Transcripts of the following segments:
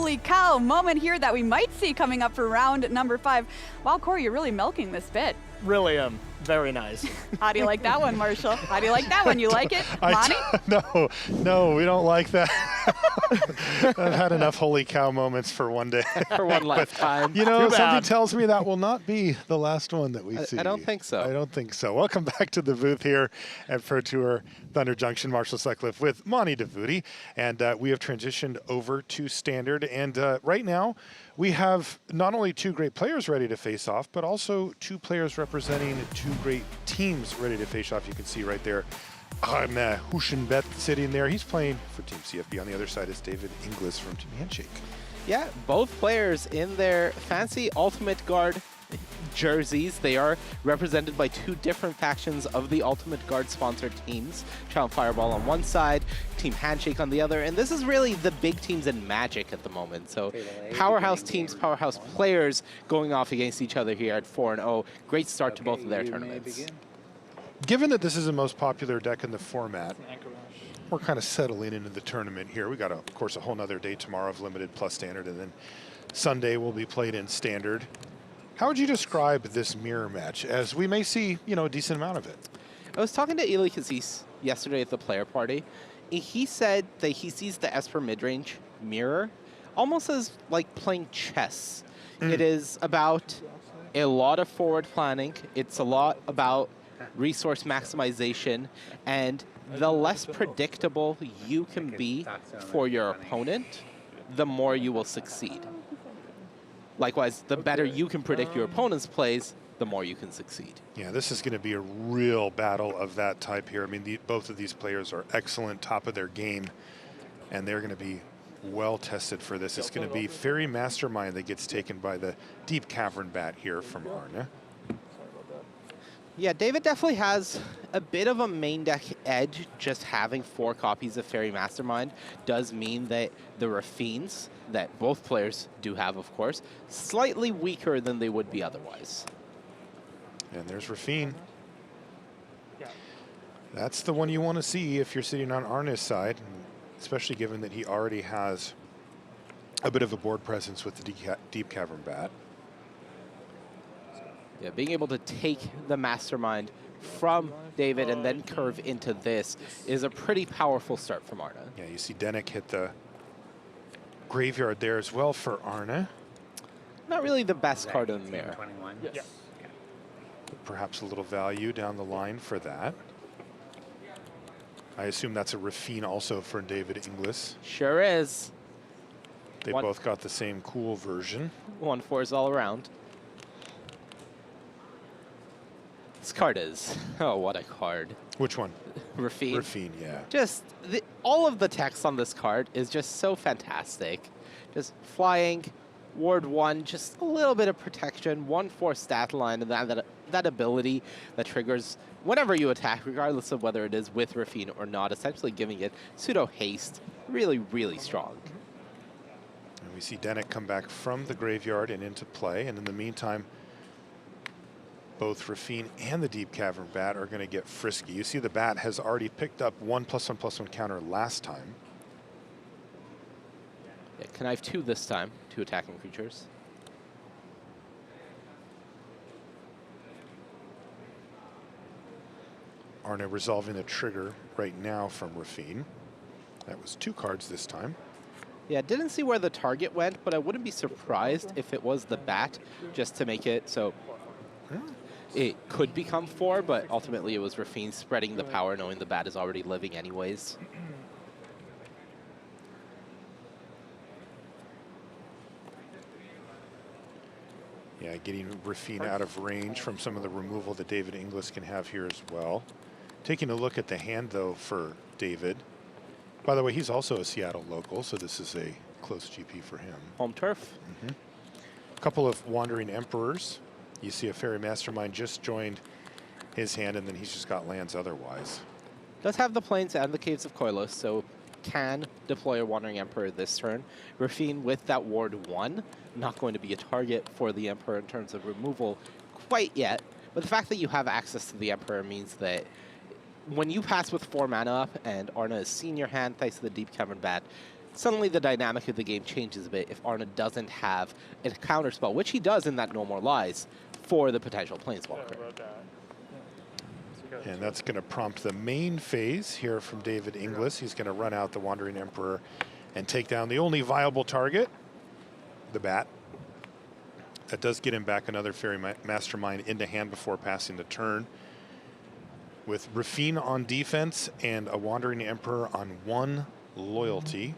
holy cow moment here that we might see coming up for round number 5. Wow, Corey, you're really milking this bit. Really very nice. How do you like that one, Marshall? How do you like that one? You like it, Monty? No, we don't like that. I've had enough holy cow moments for one day. For one lifetime. You know, Too something bad. tells me that will not be the last one that we see. I don't think so. I don't think so. Welcome back to the booth here at Pro Tour Thunder Junction. Marshall Sutcliffe with Monty DeVuti. And we have transitioned over to Standard. And right now, we have not only 2 great players ready to face off, but also 2 players representing 2 great teams ready to face off. You can see right there Arne Huschenbeth sitting there. He's playing for Team CFB. On the other side is David Inglis from Team Handshake. Yeah, both players in their fancy Ultimate Guard jerseys. They are represented by 2 different factions of the Ultimate Guard sponsored teams. Child Fireball on one side, Team Handshake on the other, and this is really the big teams in Magic at the moment. So powerhouse teams, powerhouse players going off against each other here at 4-0. Great start to both of their tournaments. Given that this is the most popular deck in the format, we're kind of settling into the tournament here. We got, of course, a whole nother day tomorrow of Limited plus Standard, and then Sunday will be played in Standard. How would you describe this mirror match, as we may see, you know, a decent amount of it? I was talking to Eli Kazis yesterday at the player party. He said that he sees the Esper midrange mirror almost as like playing chess. It is about a lot of forward planning. It's a lot about resource maximization, and the less predictable you can be for your opponent, the more you will succeed. Likewise, the better you can predict your opponent's plays, the more you can succeed. Yeah, this is going to be a real battle of that type here. I mean, both of these players are excellent, top of their game, and they're going to be well tested for this. It's going to be Fairy Mastermind that gets taken by the Deep Cavern Bat here from Arne. Yeah, David definitely has a bit of a main deck edge. Just having 4 copies of Fairy Mastermind does mean that the Rafines, that both players do have, of course, slightly weaker than they would be otherwise. And there's Rafine. That's the one you want to see if you're sitting on Arne's side, especially given that he already has a bit of a board presence with the Deep Cavern Bat. Yeah, being able to take the Mastermind from David and then curve into this is a pretty powerful start from Arne. Yeah, you see Denik hit the graveyard there as well for Arne. Not really the best card in the mirror. Yes. Perhaps a little value down the line for that. I assume that's a Rafine also for David Inglis. Sure is. They both got the same cool version. 1/4s all around. This card is, oh, what a card. Which one? Rafine. Rafine, yeah. Just, all of the text on this card is just so fantastic. Just flying, ward 1, just a little bit of protection, 1/4 stat line, and that ability that triggers whenever you attack, regardless of whether it is with Rafine or not, essentially giving it pseudo haste. Really, really strong. And we see Denik come back from the graveyard and into play, and in the meantime, both Rafine and the Deep Cavern Bat are going to get frisky. You see the Bat has already picked up 1/1/1 counter last time. Yeah, connive 2 this time, 2 attacking creatures. Arne resolving the trigger right now from Rafine. That was 2 cards this time. Yeah, didn't see where the target went, but I wouldn't be surprised if it was the Bat, just to make it so it could become 4, but ultimately it was Rafine spreading the power, knowing the Bat is already living anyways. Yeah, getting Rafine out of range from some of the removal that David Inglis can have here as well. Taking a look at the hand, though, for David. By the way, he's also a Seattle local, so this is a close GP for him. Home turf. A couple of Wandering Emperors. You see a Fairy Mastermind just joined his hand, and then he's just got lands otherwise. Does have the Plains and the Caves of Koilos, so can deploy a Wandering Emperor this turn. Rafine with that ward 1, not going to be a target for the Emperor in terms of removal quite yet, but the fact that you have access to the Emperor means that when you pass with 4 mana up and Arne is seen your hand thanks to the Deep Cavern Bat, suddenly the dynamic of the game changes a bit if Arne doesn't have a counterspell, which he does in that Normalize for the potential Planeswalker. And that's going to prompt the main phase here from David Inglis. He's going to run out the Wandering Emperor and take down the only viable target, the Bat. That does get him back another Fairy Mastermind into hand before passing the turn. With Rafine on defense and a Wandering Emperor on 1 loyalty.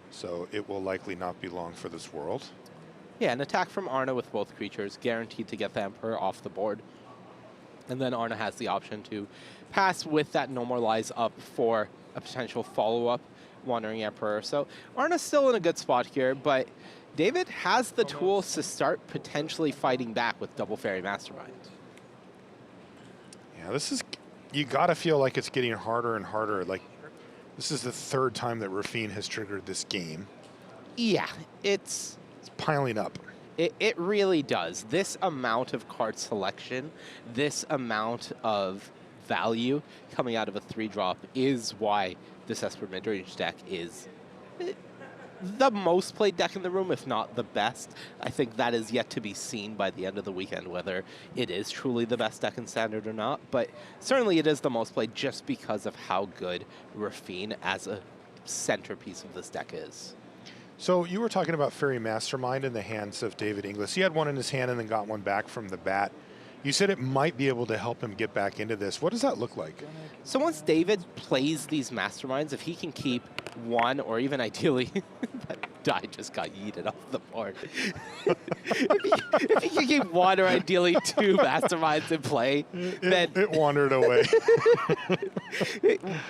So it will likely not be long for this world. Yeah, an attack from Arne with both creatures, guaranteed to get the Emperor off the board. And then Arne has the option to pass with that Normalize up for a potential follow-up Wandering Emperor. So Arne's still in a good spot here, but David has the tools to start potentially fighting back with double Fairy Mastermind. Yeah, this is, you gotta feel like it's getting harder and harder. Like, this is the 3rd time that Rafine has triggered this game. Yeah, it's piling up. It really does. This amount of card selection, this amount of value coming out of a 3-drop is why this Esper Midrange deck is the most played deck in the room, if not the best. I think that is yet to be seen by the end of the weekend, whether it is truly the best deck in Standard or not. But certainly it is the most played just because of how good Rafine as a centerpiece of this deck is. So you were talking about Fairy Mastermind in the hands of David Inglis. He had one in his hand and then got one back from the Bat. You said it might be able to help him get back into this. What does that look like? So once David plays these Masterminds, if he can keep one, or even ideally, that die just got yeeted off the board. if he can keep one or ideally 2 Masterminds in play, then it wandered away.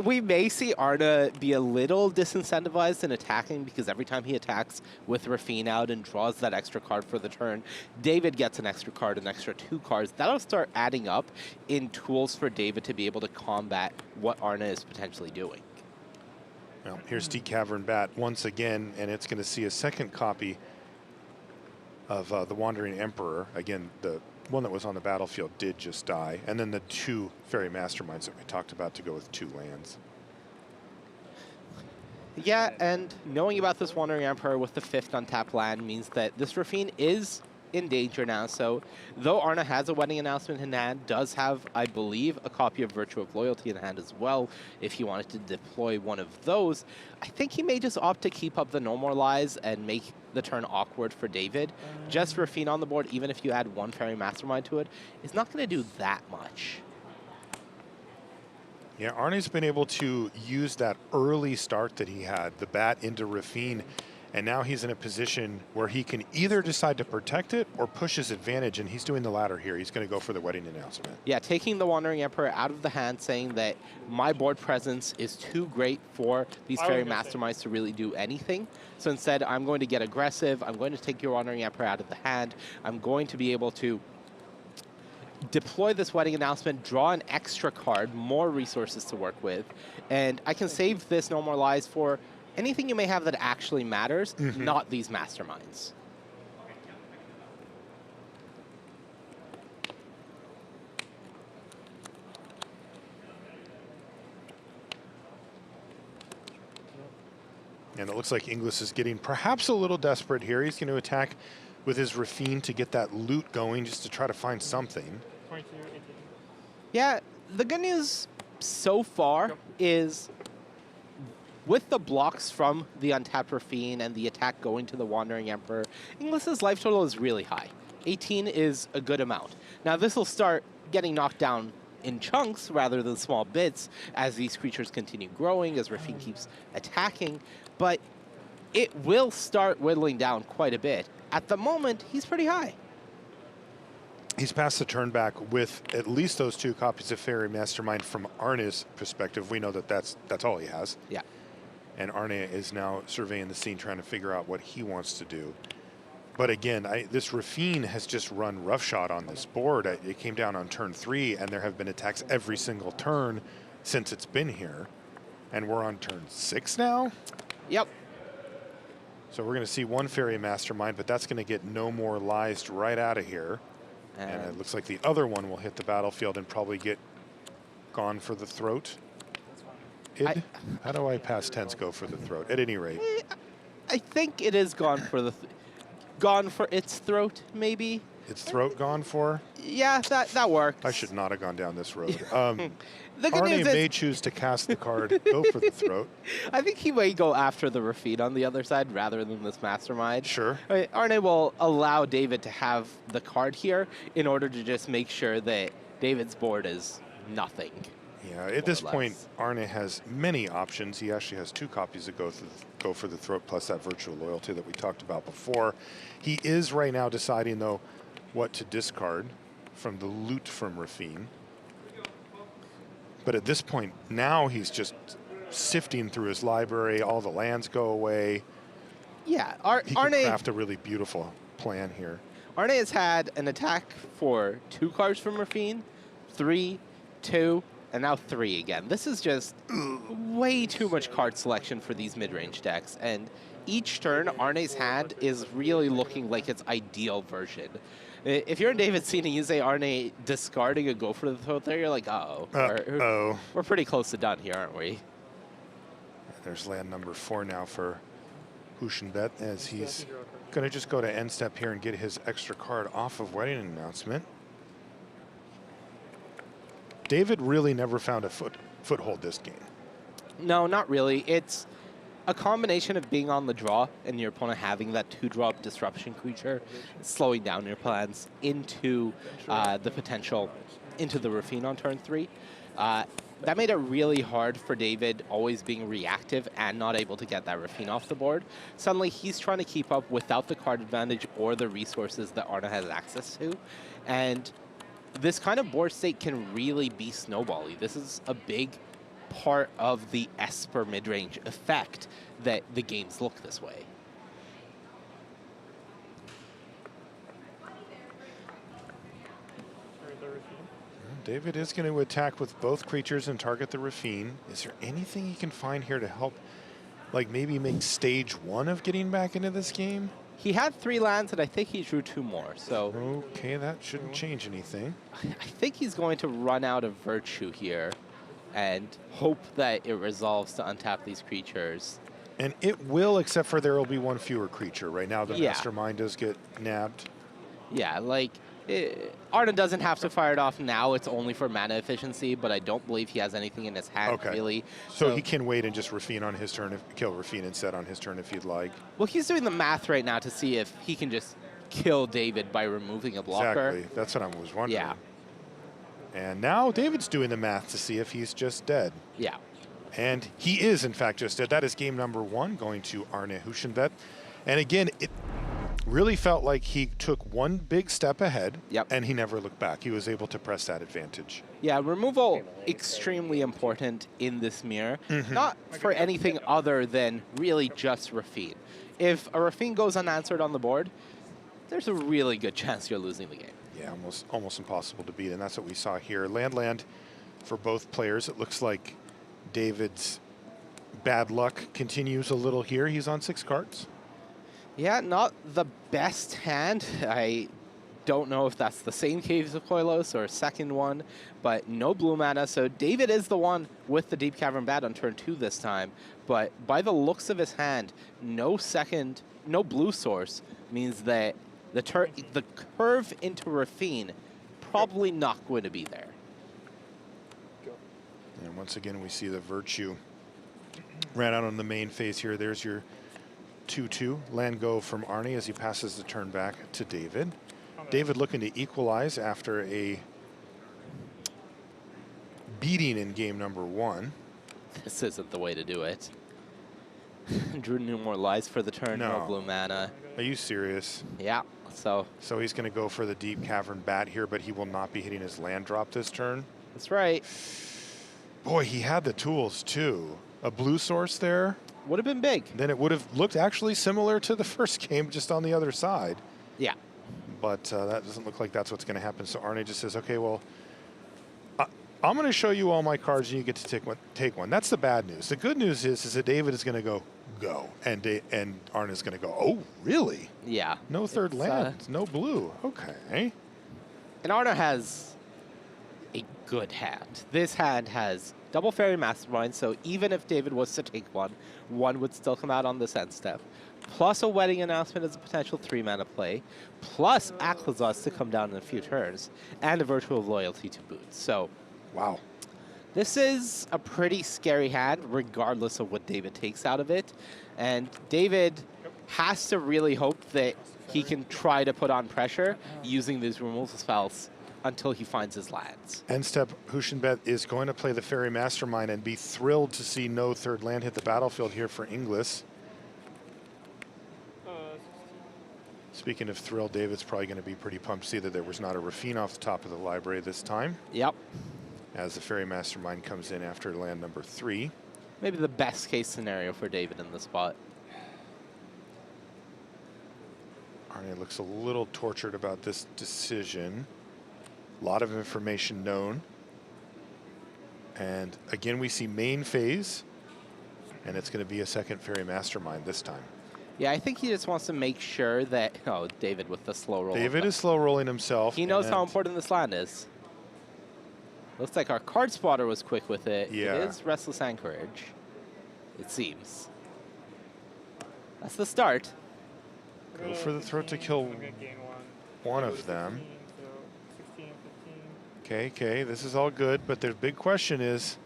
we may see Arne be a little disincentivized in attacking, because every time he attacks with Rafine out and draws that extra card for the turn, David gets an extra card, an extra 2 cards. That'll start adding up in tools for David to be able to combat what Arne is potentially doing. Well, here's Deep Cavern Bat once again, and it's going to see a second copy of the Wandering Emperor. Again, the one that was on the battlefield did just die. And then the 2 Fairy Masterminds that we talked about to go with 2 lands. Yeah, and knowing about this Wandering Emperor with the 5th untapped land means that this Rafine is in danger now. So though Arne has a Wedding Announcement in hand, does have, I believe, a copy of Virtue of Loyalty in hand as well, if he wanted to deploy one of those, I think he may just opt to keep up the Normalize and make the turn awkward for David. Just Rafine on the board, even if you add 1 Fairy Mastermind to it, is not going to do that much. Yeah, Arne's been able to use that early start that he had, the Bat into Rafine, and now he's in a position where he can either decide to protect it or push his advantage, and he's doing the latter here. He's going to go for the Wedding Announcement. Yeah, taking the Wandering Emperor out of the hand, saying that my board presence is too great for these Fairy Masterminds to really do anything. So instead, I'm going to get aggressive. I'm going to take your Wandering Emperor out of the hand. I'm going to be able to deploy this Wedding Announcement, draw an extra card, more resources to work with, and I can save this Normalize for anything you may have that actually matters, not these Masterminds. And it looks like Inglis is getting perhaps a little desperate here. He's going to attack with his Rafine to get that loot going, just to try to find something. Yeah, the good news so far is with the blocks from the untapped Rafine and the attack going to the Wandering Emperor, Inglis's life total is really high. 18 is a good amount. Now this will start getting knocked down in chunks rather than small bits as these creatures continue growing, as Rafine keeps attacking, but it will start whittling down quite a bit. At the moment, he's pretty high. He's passed the turn back with at least those 2 copies of Fairy Mastermind. From Arne's perspective, we know that that's all he has. Yeah. And Arne is now surveying the scene, trying to figure out what he wants to do. But again, this Rafine has just run roughshod on this board. It came down on turn 3, and there have been attacks every single turn since it's been here. And we're on turn 6 now? Yep. So we're going to see 1 Fairy Mastermind, but that's going to get no more lies right out of here. And it looks like the other one will hit the battlefield and probably get gone for the throat. How do I past tense go for the throat? At any rate. I think it is gone for gone for its throat, maybe. Its throat gone for? Yeah, that works. I should not have gone down this road. The good Arne news may is, choose to cast the card, go for the throat. I think he may go after the Rafid on the other side rather than this mastermind. Sure. Arne will allow David to have the card here in order to just make sure that David's board is nothing. Yeah, at this point, Arne has many options. He actually has 2 copies that go for the throat plus that virtual loyalty that we talked about before. He is right now deciding, though, what to discard from the loot from Rafine. But at this point, now he's just sifting through his library. All the lands go away. Yeah, He Arne can craft a really beautiful plan here. Arne has had an attack for 2 cards from Rafine, 3, 2, and now 3 again. This is just way too much card selection for these mid-range decks, and each turn Arne's hand is really looking like its ideal version. If you're in David's scene and you say Arne discarding a go for the throat there, you're like, uh-oh. We're pretty close to done here, aren't we? There's land number 4 now for Huschenbeth, as he's going to just go to end step here and get his extra card off of Wedding Announcement. David really never found a foothold this game. No, not really. It's a combination of being on the draw and your opponent having that 2-drop disruption creature, slowing down your plans into the potential into the Rafine on turn 3. That made it really hard for David, always being reactive and not able to get that Rafine off the board. Suddenly, he's trying to keep up without the card advantage or the resources that Arne has access to. And this kind of board state can really be snowbally. This is a big part of the Esper midrange effect that the games look this way. David is going to attack with both creatures and target the Rafine. Is there anything he can find here to help, like maybe make stage 1 of getting back into this game? He had 3 lands, and I think he drew 2 more, so... Okay, that shouldn't change anything. I think he's going to run out of Virtue here and hope that it resolves to untap these creatures. And it will, except for there will be 1 fewer creature. Right now, the Yeah. Mastermind does get nabbed. Yeah, like, Arne doesn't have to fire it off now. It's only for mana efficiency, but I don't believe he has anything in his hand, really. So he can wait and just Rafine on his turn, kill Rafine instead on his turn if he'd like. Well, he's doing the math right now to see if he can just kill David by removing a blocker. Exactly. That's what I was wondering. Yeah. And now David's doing the math to see if he's just dead. Yeah. And he is, in fact, just dead. That is game number 1 going to Arne Huschenbeth. And again, it really felt like he took 1 big step ahead, and he never looked back. He was able to press that advantage. Yeah, removal extremely important in this mirror. Not for anything other than really just Rafine. If a Rafine goes unanswered on the board, there's a really good chance you're losing the game. Yeah, almost impossible to beat, and that's what we saw here. Land for both players. It looks like David's bad luck continues a little here. He's on 6 cards. Yeah, not the best hand. I don't know if that's the same Caves of Koilos or a second one, but no blue mana. So David is the one with the Deep Cavern Bat on turn 2 this time. But by the looks of his hand, no blue source means that the curve into Rafine probably not going to be there. And once again, we see the Virtue ran out on the main phase here. There's your 2/2 land go from Arne as he passes the turn back to David. David looking to equalize after a beating in game number 1. This isn't the way to do it. Drew no more lies for the turn, no blue mana. Are you serious? Yeah, so he's going to go for the Deep Cavern Bat here, but he will not be hitting his land drop this turn. That's right. Boy, he had the tools too. A blue source there. Would have been big. Then it would have looked actually similar to the first game, just on the other side. Yeah. But that doesn't look like that's what's going to happen. So Arne just says, okay, well, I'm going to show you all my cards, and you get to take one. That's the bad news. The good news is that David is going to go, and Arne is going to go, oh, really? Yeah. No third land, no blue. Okay. And Arne has a good hand. This hand has double Fairy Mastermind, so even if David was to take one would still come out on this end step. Plus a Wedding Announcement as a potential 3-mana play, plus Aclazos to come down in a few turns, and a Virtue of Loyalty to boot. So, Wow. this is a pretty scary hand, regardless of what David takes out of it. And David has to really hope that he can try to put on pressure using these removal spells until he finds his lands. End step, Huschenbeth is going to play the Fairy Mastermind and be thrilled to see no third land hit the battlefield here for Inglis. Speaking of thrilled, David's probably going to be pretty pumped to see that there was not a Rafine off the top of the library this time. Yep. As the Fairy Mastermind comes in after land number 3. Maybe the best case scenario for David in the spot. Arne looks a little tortured about this decision. A lot of information known. And again, we see main phase, and it's going to be a second Fairy Mastermind this time. Yeah, I think he just wants to make sure that... Oh, David with the slow roll. David is slow rolling himself. He knows how important this land is. Looks like our card spotter was quick with it. Yeah. It is Restless Anchorage, it seems. That's the start. Go for the throat to kill one of them. Okay, this is all good, but the big question is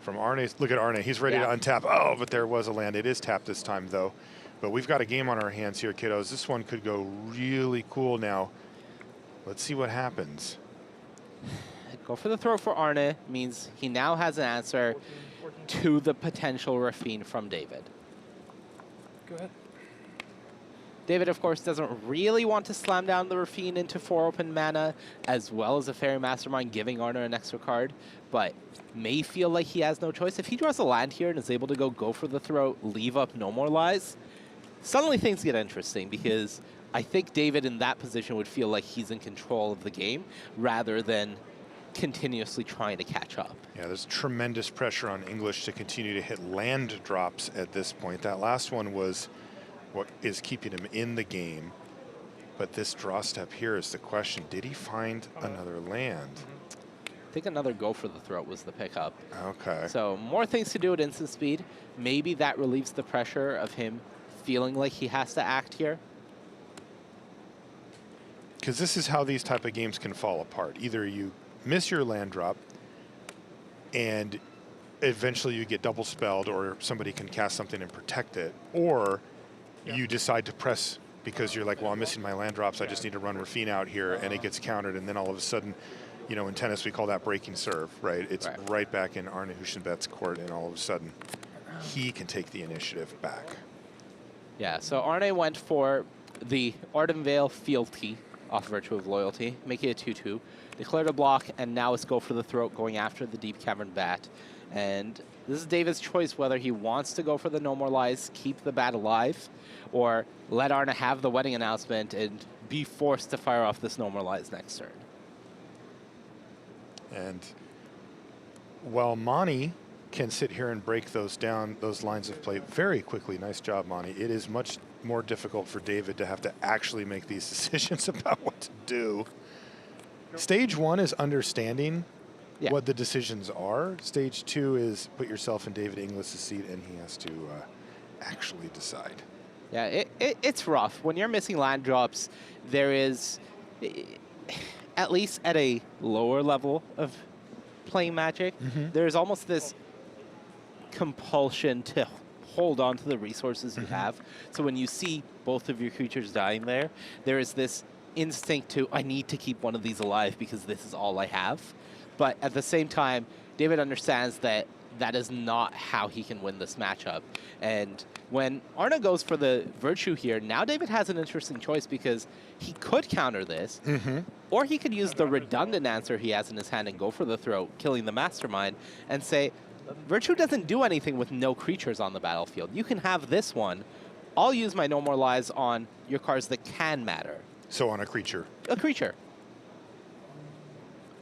from Arne. Look at Arne, he's ready to untap. Oh, but there was a land. It is tapped this time, though. But we've got a game on our hands here, kiddos. This one could go really cool now. Let's see what happens. Go for the throat for Arne means he now has an answer to the potential Rafine from David. Go ahead. David, of course, doesn't really want to slam down the Rafine into 4 open mana, as well as a Fairy Mastermind giving Arne an extra card, but may feel like he has no choice. If he draws a land here and is able to go for the throat, leave up No More Lies, suddenly things get interesting, because I think David in that position would feel like he's in control of the game rather than continuously trying to catch up. Yeah, there's tremendous pressure on English to continue to hit land drops at this point. That last one was what is keeping him in the game. But this draw step here is the question. Did he find another land? I think another go for the throat was the pickup. Okay. So more things to do at instant speed. Maybe that relieves the pressure of him feeling like he has to act here. Because this is how these type of games can fall apart. Either you miss your land drop and eventually you get double spelled, or somebody can cast something and protect it, or you decide to press because you're like, well, I'm missing my land drops, I just need to run Rafine out here, and it gets countered, and then all of a sudden, you know, in tennis we call that breaking serve, right? It's right back in Arne Huschenbeth's court, and all of a sudden he can take the initiative back. Yeah, so Arne went for the Ardenvale Fealty off Virtue of Loyalty, making it 2-2. Declared a block, and now it's go for the throat, going after the Deep Cavern Bat. And this is David's choice whether he wants to go for the No More Lies, keep the bat alive, or let Arne have the Wedding Announcement and be forced to fire off this No More Lies next turn. And while Mani can sit here and break those down, those lines of play very quickly, nice job, Mani, it is much more difficult for David to have to actually make these decisions about what to do. Stage 1 is understanding what the decisions are. Stage 2 is put yourself in David Inglis's seat, and he has to actually decide. Yeah, it's rough. When you're missing land drops, there is, at least at a lower level of playing Magic, there's almost this compulsion to hold on to the resources you have. So when you see both of your creatures dying there is this instinct to, I need to keep one of these alive because this is all I have. But at the same time, David understands that that is not how he can win this matchup. And when Arne goes for the Virtue here, now David has an interesting choice, because he could counter this, or he could use the redundant answer he has in his hand and go for the throat, killing the Mastermind, and say, Virtue doesn't do anything with no creatures on the battlefield. You can have this one. I'll use my No More Lies on your cards that can matter. So on a creature. A creature.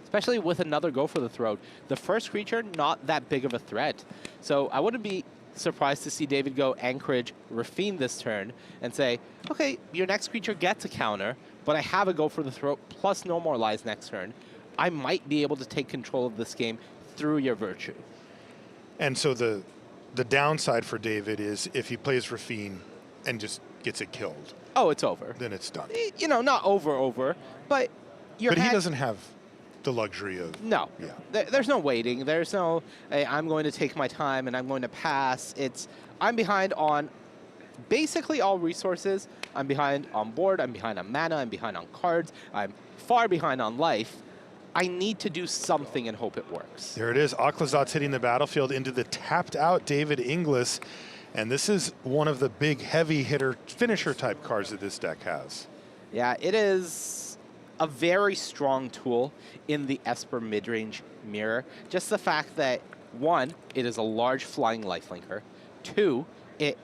Especially with another go for the throat. The first creature, not that big of a threat. So I wouldn't be surprised to see David go Anchorage, Rafine this turn, and say, okay, your next creature gets a counter, but I have a go for the throat plus No More Lies next turn. I might be able to take control of this game through your Virtue. And so the downside for David is if he plays Rafine and just gets it killed, Oh, it's over. then it's done. You know, not over, but your But he hand- doesn't have the luxury of... No. Yeah. There's no waiting. There's no, hey, I'm going to take my time and I'm going to pass. It's, I'm behind on basically all resources. I'm behind on board. I'm behind on mana. I'm behind on cards. I'm far behind on life. I need to do something and hope it works. There it is. Aclazot's hitting the battlefield into the tapped out David Inglis. And this is one of the big heavy hitter finisher type cards that this deck has. Yeah, it is a very strong tool in the Esper midrange mirror. Just the fact that, one, it is a large flying lifelinker. Two, it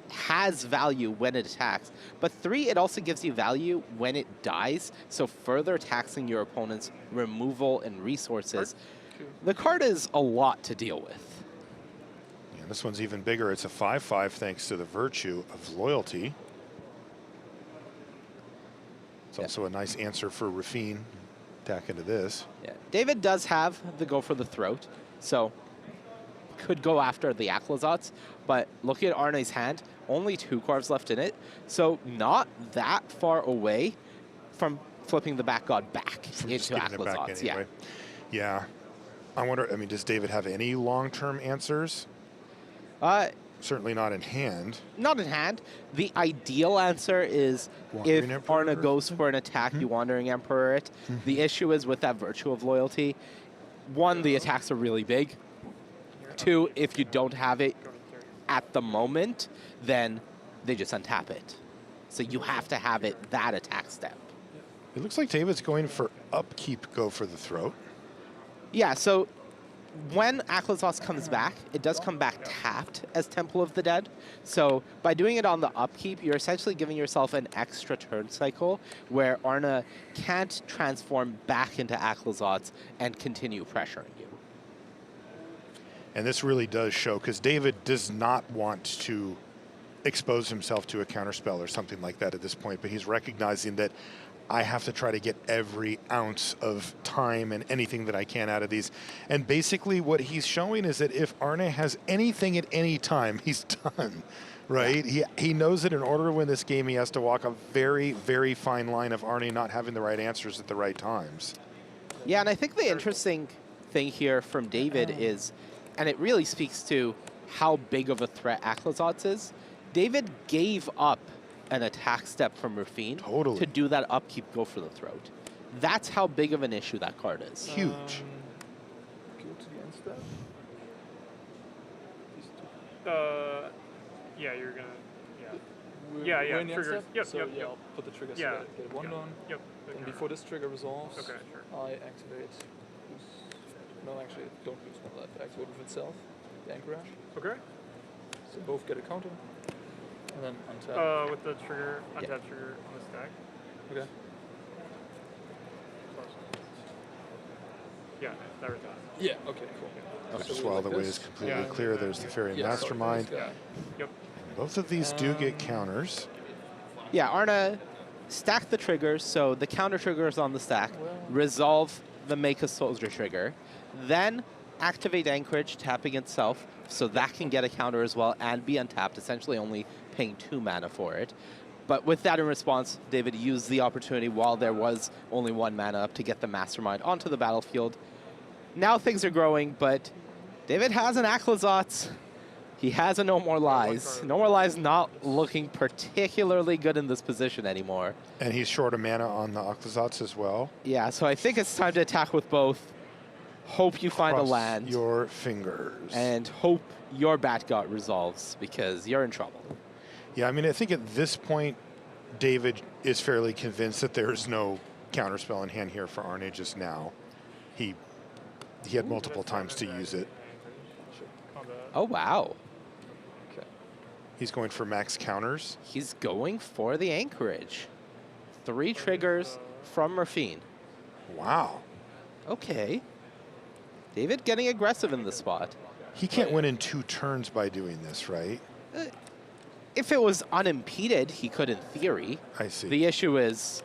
has value when it attacks. But three, it also gives you value when it dies, so further taxing your opponent's removal and resources. The card is a lot to deal with. Yeah, this one's even bigger. It's a 5/5 thanks to the virtue of loyalty. It's also a nice answer for Rafine. Attack into this. Yeah. David does have the go for the throat, so could go after the Aclazots, but looking at Arne's hand, only 2 cards left in it, so not that far away from flipping the back god back From just into getting it back Aclazots. anyway. Yeah. I wonder, I mean, does David have any long-term answers? Yeah. Certainly not in hand. Not in hand. The ideal answer is Wandering if Emperor? Arne goes for an attack, you Wandering Emperor it. The issue is with that virtue of loyalty, one, the attacks are really big. Two, if you don't have it at the moment, then they just untap it. So you have to have it that attack step. It looks like David's going for upkeep, go for the throat. Yeah, so when Aclazots comes back, it does come back tapped as Temple of the Dead. So by doing it on the upkeep, you're essentially giving yourself an extra turn cycle where Arne can't transform back into Aclazots and continue pressuring you. And this really does show, because David does not want to expose himself to a counterspell or something like that at this point, but he's recognizing that I have to try to get every ounce of time and anything that I can out of these. And basically what he's showing is that if Arne has anything at any time, he's done, right? Yeah. He knows that in order to win this game, he has to walk a very, very fine line of Arne not having the right answers at the right times. Yeah, and I think the interesting thing here from David is, and it really speaks to how big of a threat Aclazots is, David gave up an attack step from Rafine to do that upkeep go for the throat. That's how big of an issue that card is. Huge. Guilt against that. Yeah, you're gonna. We're Yeah, in the end triggers. step, Yep, so yep, yeah, yep. I'll put the triggers Yeah. together. Get one on. Yep. And before this trigger resolves, Okay, sure. I activate. No, actually, don't lose one life. Activate with itself. The anchorage. Okay. So both get a counter. And then untap. With the trigger, untap trigger on the stack. Okay. Yeah, that returns. Yeah. Okay. Cool. Just So while like the way this. is completely Yeah. clear, there's the Fairy Yeah, sorry, Mastermind. this guy. Yep. Both of these do get counters. Yeah, Arne stack the triggers, so the counter triggers on the stack, resolve the Make a Soldier trigger, then activate Anchorage, tapping itself, so that can get a counter as well and be untapped, essentially only paying 2 mana for it. But with that in response, David used the opportunity while there was only 1 mana up to get the Mastermind onto the battlefield. Now things are growing, but David has an Aclazots. He has a No More Lies. No More Lies not looking particularly good in this position anymore. And he's short of mana on the Aclazots as well. Yeah, so I think it's time to attack with both. Hope you find a Cross land. your fingers. And hope your Batgot resolves, because you're in trouble. Yeah, I mean, I think at this point, David is fairly convinced that there's no counterspell in hand here for Arne just now. He had multiple times to use it. Oh, wow. Okay. He's going for max counters. He's going for the Anchorage. 3 triggers from Rafine. Wow. Okay. David getting aggressive in the spot. He can't win in 2 turns by doing this, right? If it was unimpeded, he could in theory. I see. The issue is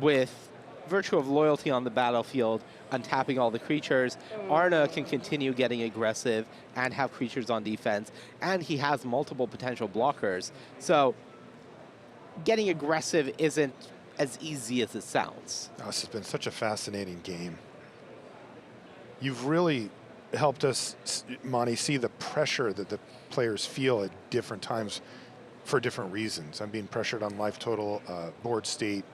with virtue of loyalty on the battlefield, untapping all the creatures, Arne can continue getting aggressive and have creatures on defense, and he has multiple potential blockers. So getting aggressive isn't as easy as it sounds. Oh, this has been such a fascinating game. You've really helped us, Monty, see the pressure that the players feel at different times for different reasons. I'm being pressured on life total, board state,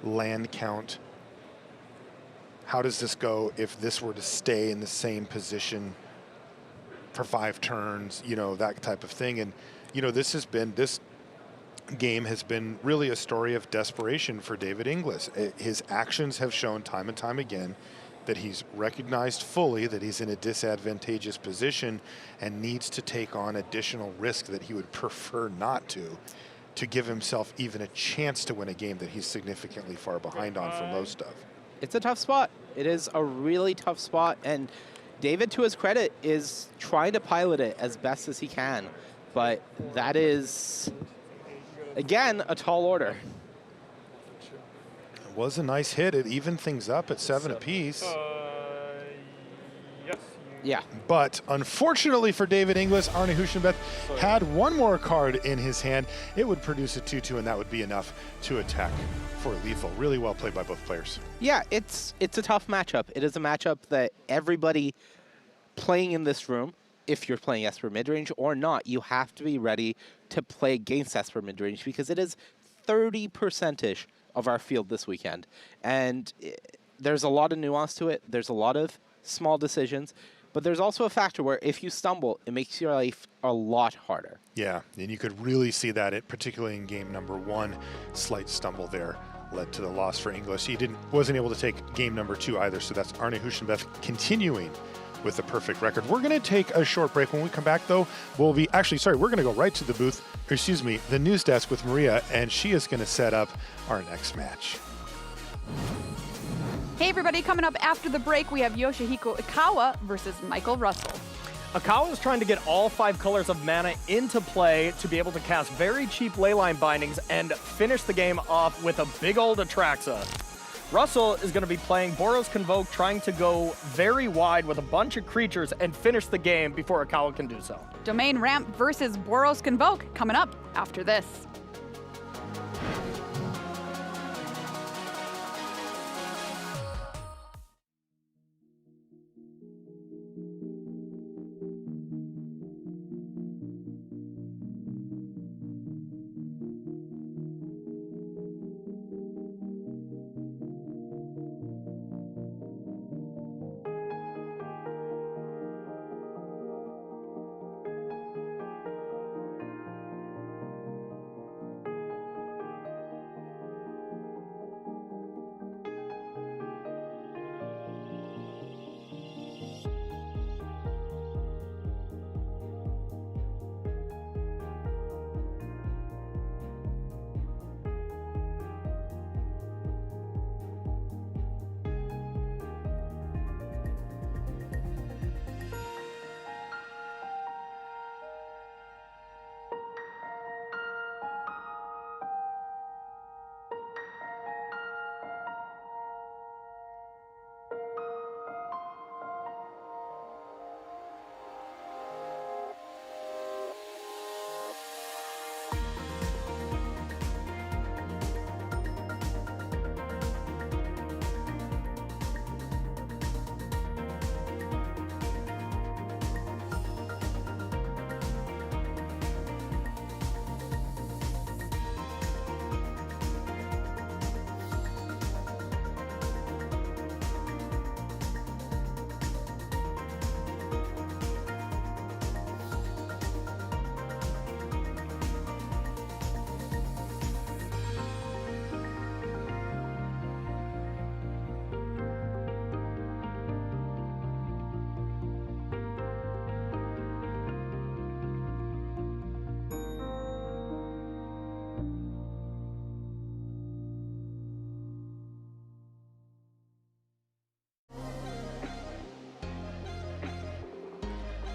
land count. How does this go if this were to stay in the same position for 5 turns, you know, that type of thing. And, you know, this game has been really a story of desperation for David Inglis. His actions have shown time and time again that he's recognized fully that he's in a disadvantageous position and needs to take on additional risk that he would prefer not to give himself even a chance to win a game that he's significantly far behind on for most of. It's a tough spot. It is a really tough spot, and David, to his credit, is trying to pilot it as best as he can, but that is, again, a tall order. It was a nice hit. It evened things up at 7 apiece. Yes. Yeah. But unfortunately for David Inglis, Arne Huschenbeth had one more card in his hand. It would produce a 2-2, and that would be enough to attack for lethal. Really well played by both players. Yeah, it's a tough matchup. It is a matchup that everybody playing in this room, if you're playing Esper midrange or not, you have to be ready to play against Esper midrange because it is 30%-ish of our field this weekend. And there's a lot of nuance to it. There's a lot of small decisions. But there's also a factor where if you stumble, it makes your life a lot harder. Yeah, and you could really see that, particularly in game number 1. Slight stumble there led to the loss for Inglis. He wasn't able to take game number 2 either, so that's Arne Huschenbeth continuing with the perfect record. We're going to take a short break. When we come back, though, we're going to go right to the booth, the news desk with Maria, and she is going to set up our next match. Hey everybody, coming up after the break, we have Yoshihiko Ikawa versus Michaell Russel. Ikawa is trying to get all 5 colors of mana into play to be able to cast very cheap leyline bindings and finish the game off with a big old Atraxa. Russel is going to be playing Boros Convoke, trying to go very wide with a bunch of creatures and finish the game before Ikawa can do so. Domain Ramp versus Boros Convoke coming up after this.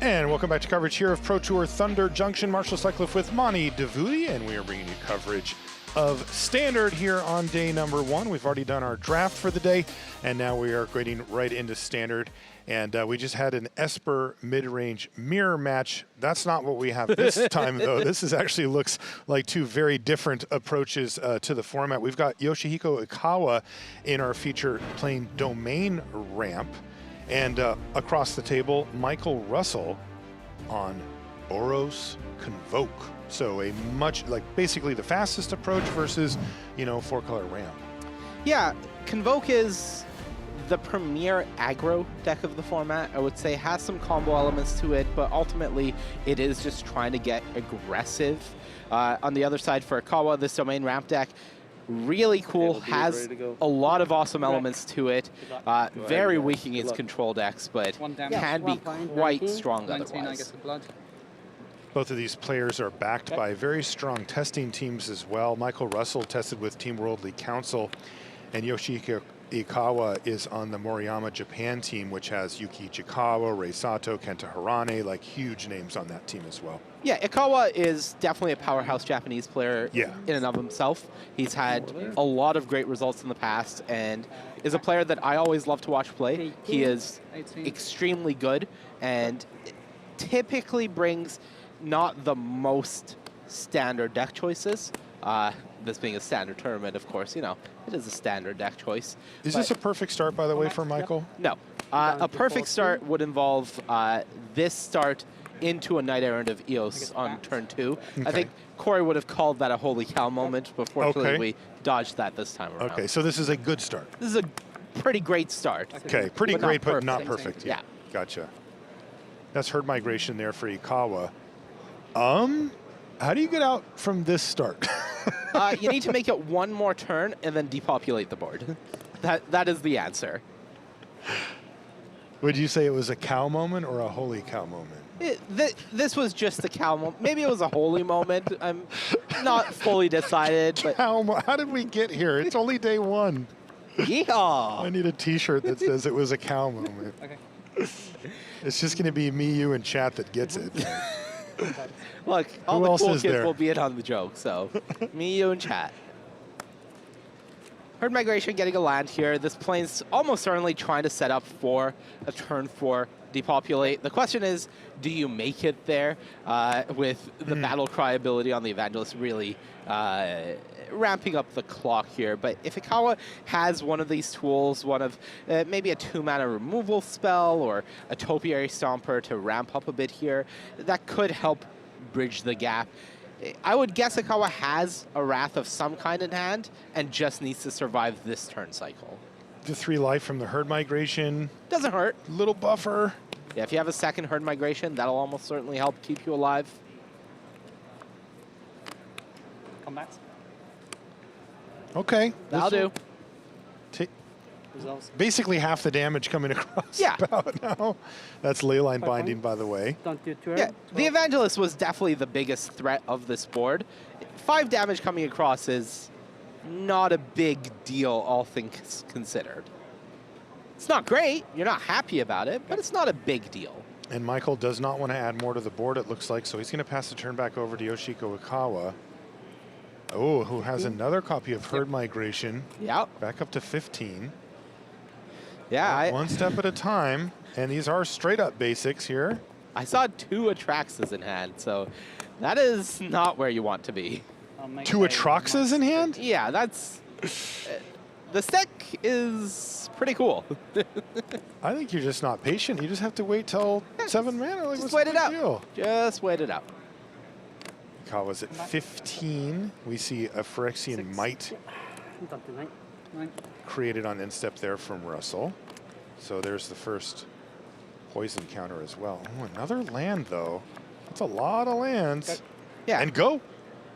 And welcome back to coverage here of Pro Tour Thunder Junction. Marshall Sutcliffe with Monty DeVuy, and we are bringing you coverage of Standard here on day number 1. We've already done our draft for the day, and now we are getting right into Standard. And we just had an Esper mid-range mirror match. That's not what we have this time, though. This is actually looks like two very different approaches to the format. We've got Yoshihiko Ikawa in our feature playing Domain Ramp. And across the table, Michaell Russel on Boros Convoke. So a much, like basically the fastest approach versus, 4-color ramp. Yeah, Convoke is the premier aggro deck of the format. I would say has some combo elements to it, but ultimately it is just trying to get aggressive. On the other side for Ikawa, this Domain Ramp deck, really cool, has a lot of awesome elements to it. Very weak against control decks, but can be quite strong otherwise. Both of these players are backed by very strong testing teams as well. Michaell Russel tested with Team Worldly Council, and Yoshihiko Ikawa is on the Moriyama Japan team, which has Yuki Ichikawa, Rei Sato, Kenta Harane, like huge names on that team as well. Yeah, Ikawa is definitely a powerhouse Japanese player in and of himself. He's had a lot of great results in the past and is a player that I always love to watch play. He is extremely good and typically brings not the most standard deck choices. This being a standard tournament, of course, it is a standard deck choice. Is this a perfect start, by the way, for Michaell? No. A perfect start would involve this start into a Knight Errant of Eos on turn 2. Okay. I think Corey would have called that a holy cow moment, but fortunately we dodged that this time around. Okay, so this is a good start. This is a pretty great start. Okay, pretty but great, not but not perfect. Yeah. Gotcha. That's herd migration there for Ikawa. How do you get out from this start? You need to make it one more turn and then depopulate the board. That is the answer. Would you say it was a cow moment or a holy cow moment? This was just a cow moment. Maybe it was a holy moment. I'm not fully decided. But How did we get here? It's only day 1. yeehaw! I need a T-shirt that says it was a cow moment. Okay. It's just going to be me, you, and chat that gets it. Look, all Who the else cool is kids there? will be in on the joke, so me, you, and chat. Herd migration getting a land here. This plane's almost certainly trying to set up for a turn 4 depopulate. The question is, do you make it there with the battle cry ability on the Evangelist really ramping up the clock here? But if Ikawa has one of these tools, one of maybe a 2-mana removal spell or a Topiary Stomper to ramp up a bit here, that could help bridge the gap. I would guess Ikawa has a Wrath of some kind in hand and just needs to survive this turn cycle. The 3 life from the herd migration. Doesn't hurt. Little buffer. Yeah, if you have a second herd migration, that'll almost certainly help keep you alive. Combats. Okay. That'll do. Results. Basically half the damage coming across Yeah. about now. That's leyline binding, by the way. Don't do 2 Yeah, the Evangelist was definitely the biggest threat of this board. 5 damage coming across is not a big deal, all things considered. It's not great. You're not happy about it, but it's not a big deal. And Michaell does not want to add more to the board, it looks like, so he's going to pass the turn back over to Yoshihiko Ikawa. Oh, who has another copy of Herd Migration. Yeah. Back up to 15. Yeah, One step at a time. And these are straight up basics here. I saw 2 Atraxas in hand, so that is not where you want to be. 2 Atraxas in hand? Yeah, that's... the deck is pretty cool. I think you're just not patient. You just have to wait till 7 mana. Like, Just what's wait the it big out. deal? Just wait it out. Ikawa's at 15. We see a Phyrexian Might created on instep there from Russel. So there's the first poison counter as well. Oh, another land, though. That's a lot of lands. Yeah. And go.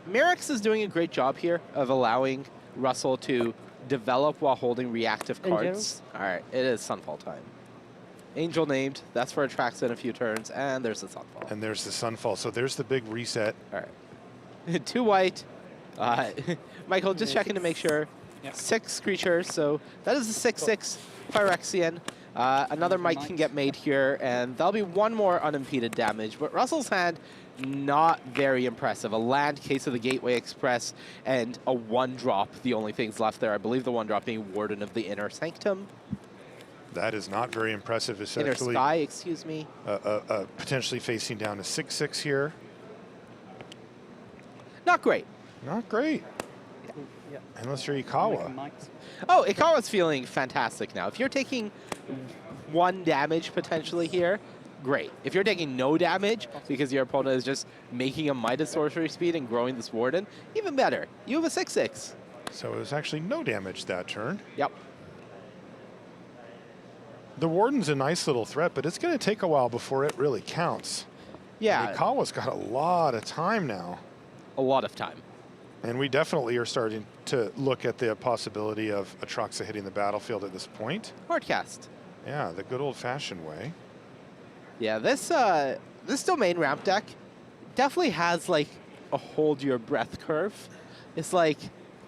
Mirrex is doing a great job here of allowing Russel to develop while holding reactive cards. All right, it is Sunfall time. Angel named. That's for Atraxa in a few turns, and there's the Sunfall. And there's the Sunfall. So there's the big reset. All right. 2 white. Michaell, just checking to make sure 6 creatures, so that is a 6/6 Phyrexian. Another Might can get made here, and that'll be one more unimpeded damage. But Russel's hand, not very impressive. A land, Case of the Gateway Express, and a 1-drop, the only things left there. I believe the 1-drop being Warden of the Inner Sanctum. That is not very impressive. It's Inner actually Sky, excuse me. potentially facing down a 6/6 here. Not great. Not great. Yeah. Unless you're Make a Ikawa. might. Oh, Ikawa's feeling fantastic now. If you're taking 1 damage potentially here, great. If you're taking no damage because your opponent is just making a Might at sorcery speed and growing this Warden, even better. You have a 6/6. So it was actually no damage that turn. Yep. The Warden's a nice little threat, but it's going to take a while before it really counts. Yeah, Ikawa's got a lot of time now. a lot of time. And we definitely are starting to look at the possibility of Atraxa hitting the battlefield at this point. Hardcast. Yeah, the good old-fashioned way. Yeah, this domain ramp deck definitely has like a hold your breath curve. It's like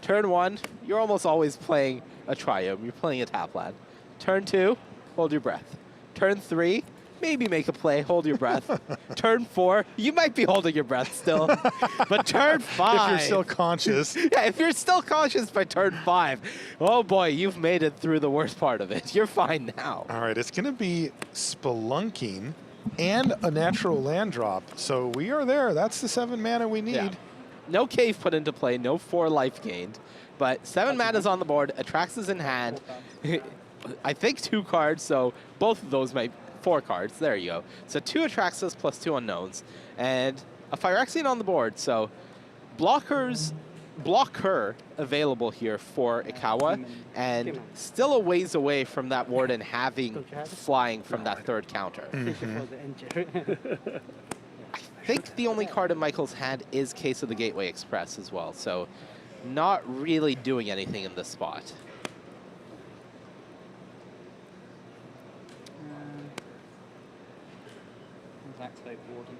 turn 1, you're almost always playing a triome. You're playing a tap land. Turn 2, hold your breath. Turn 3, maybe make a play, hold your breath. Turn 4, you might be holding your breath still. But turn 5. If you're still conscious. Yeah, if you're still conscious by turn 5, oh boy, you've made it through the worst part of it. You're fine now. All right, it's going to be Spelunking and a natural land drop. So we are there. That's the 7 mana we need. Yeah. No cave put into play, no 4 life gained. But 7 mana's on the board, Atraxa's in hand. I think 2 cards, so both of those might 4 cards. There you go. So 2 Atraxas plus 2 unknowns. And a Phyrexian on the board. So blocker available here for Ikawa, and still a ways away from that Warden having flying from that 3rd counter. I think the only card in Michael's hand is Case of the Gateway Express as well, so not really doing anything in this spot. Activate Warden.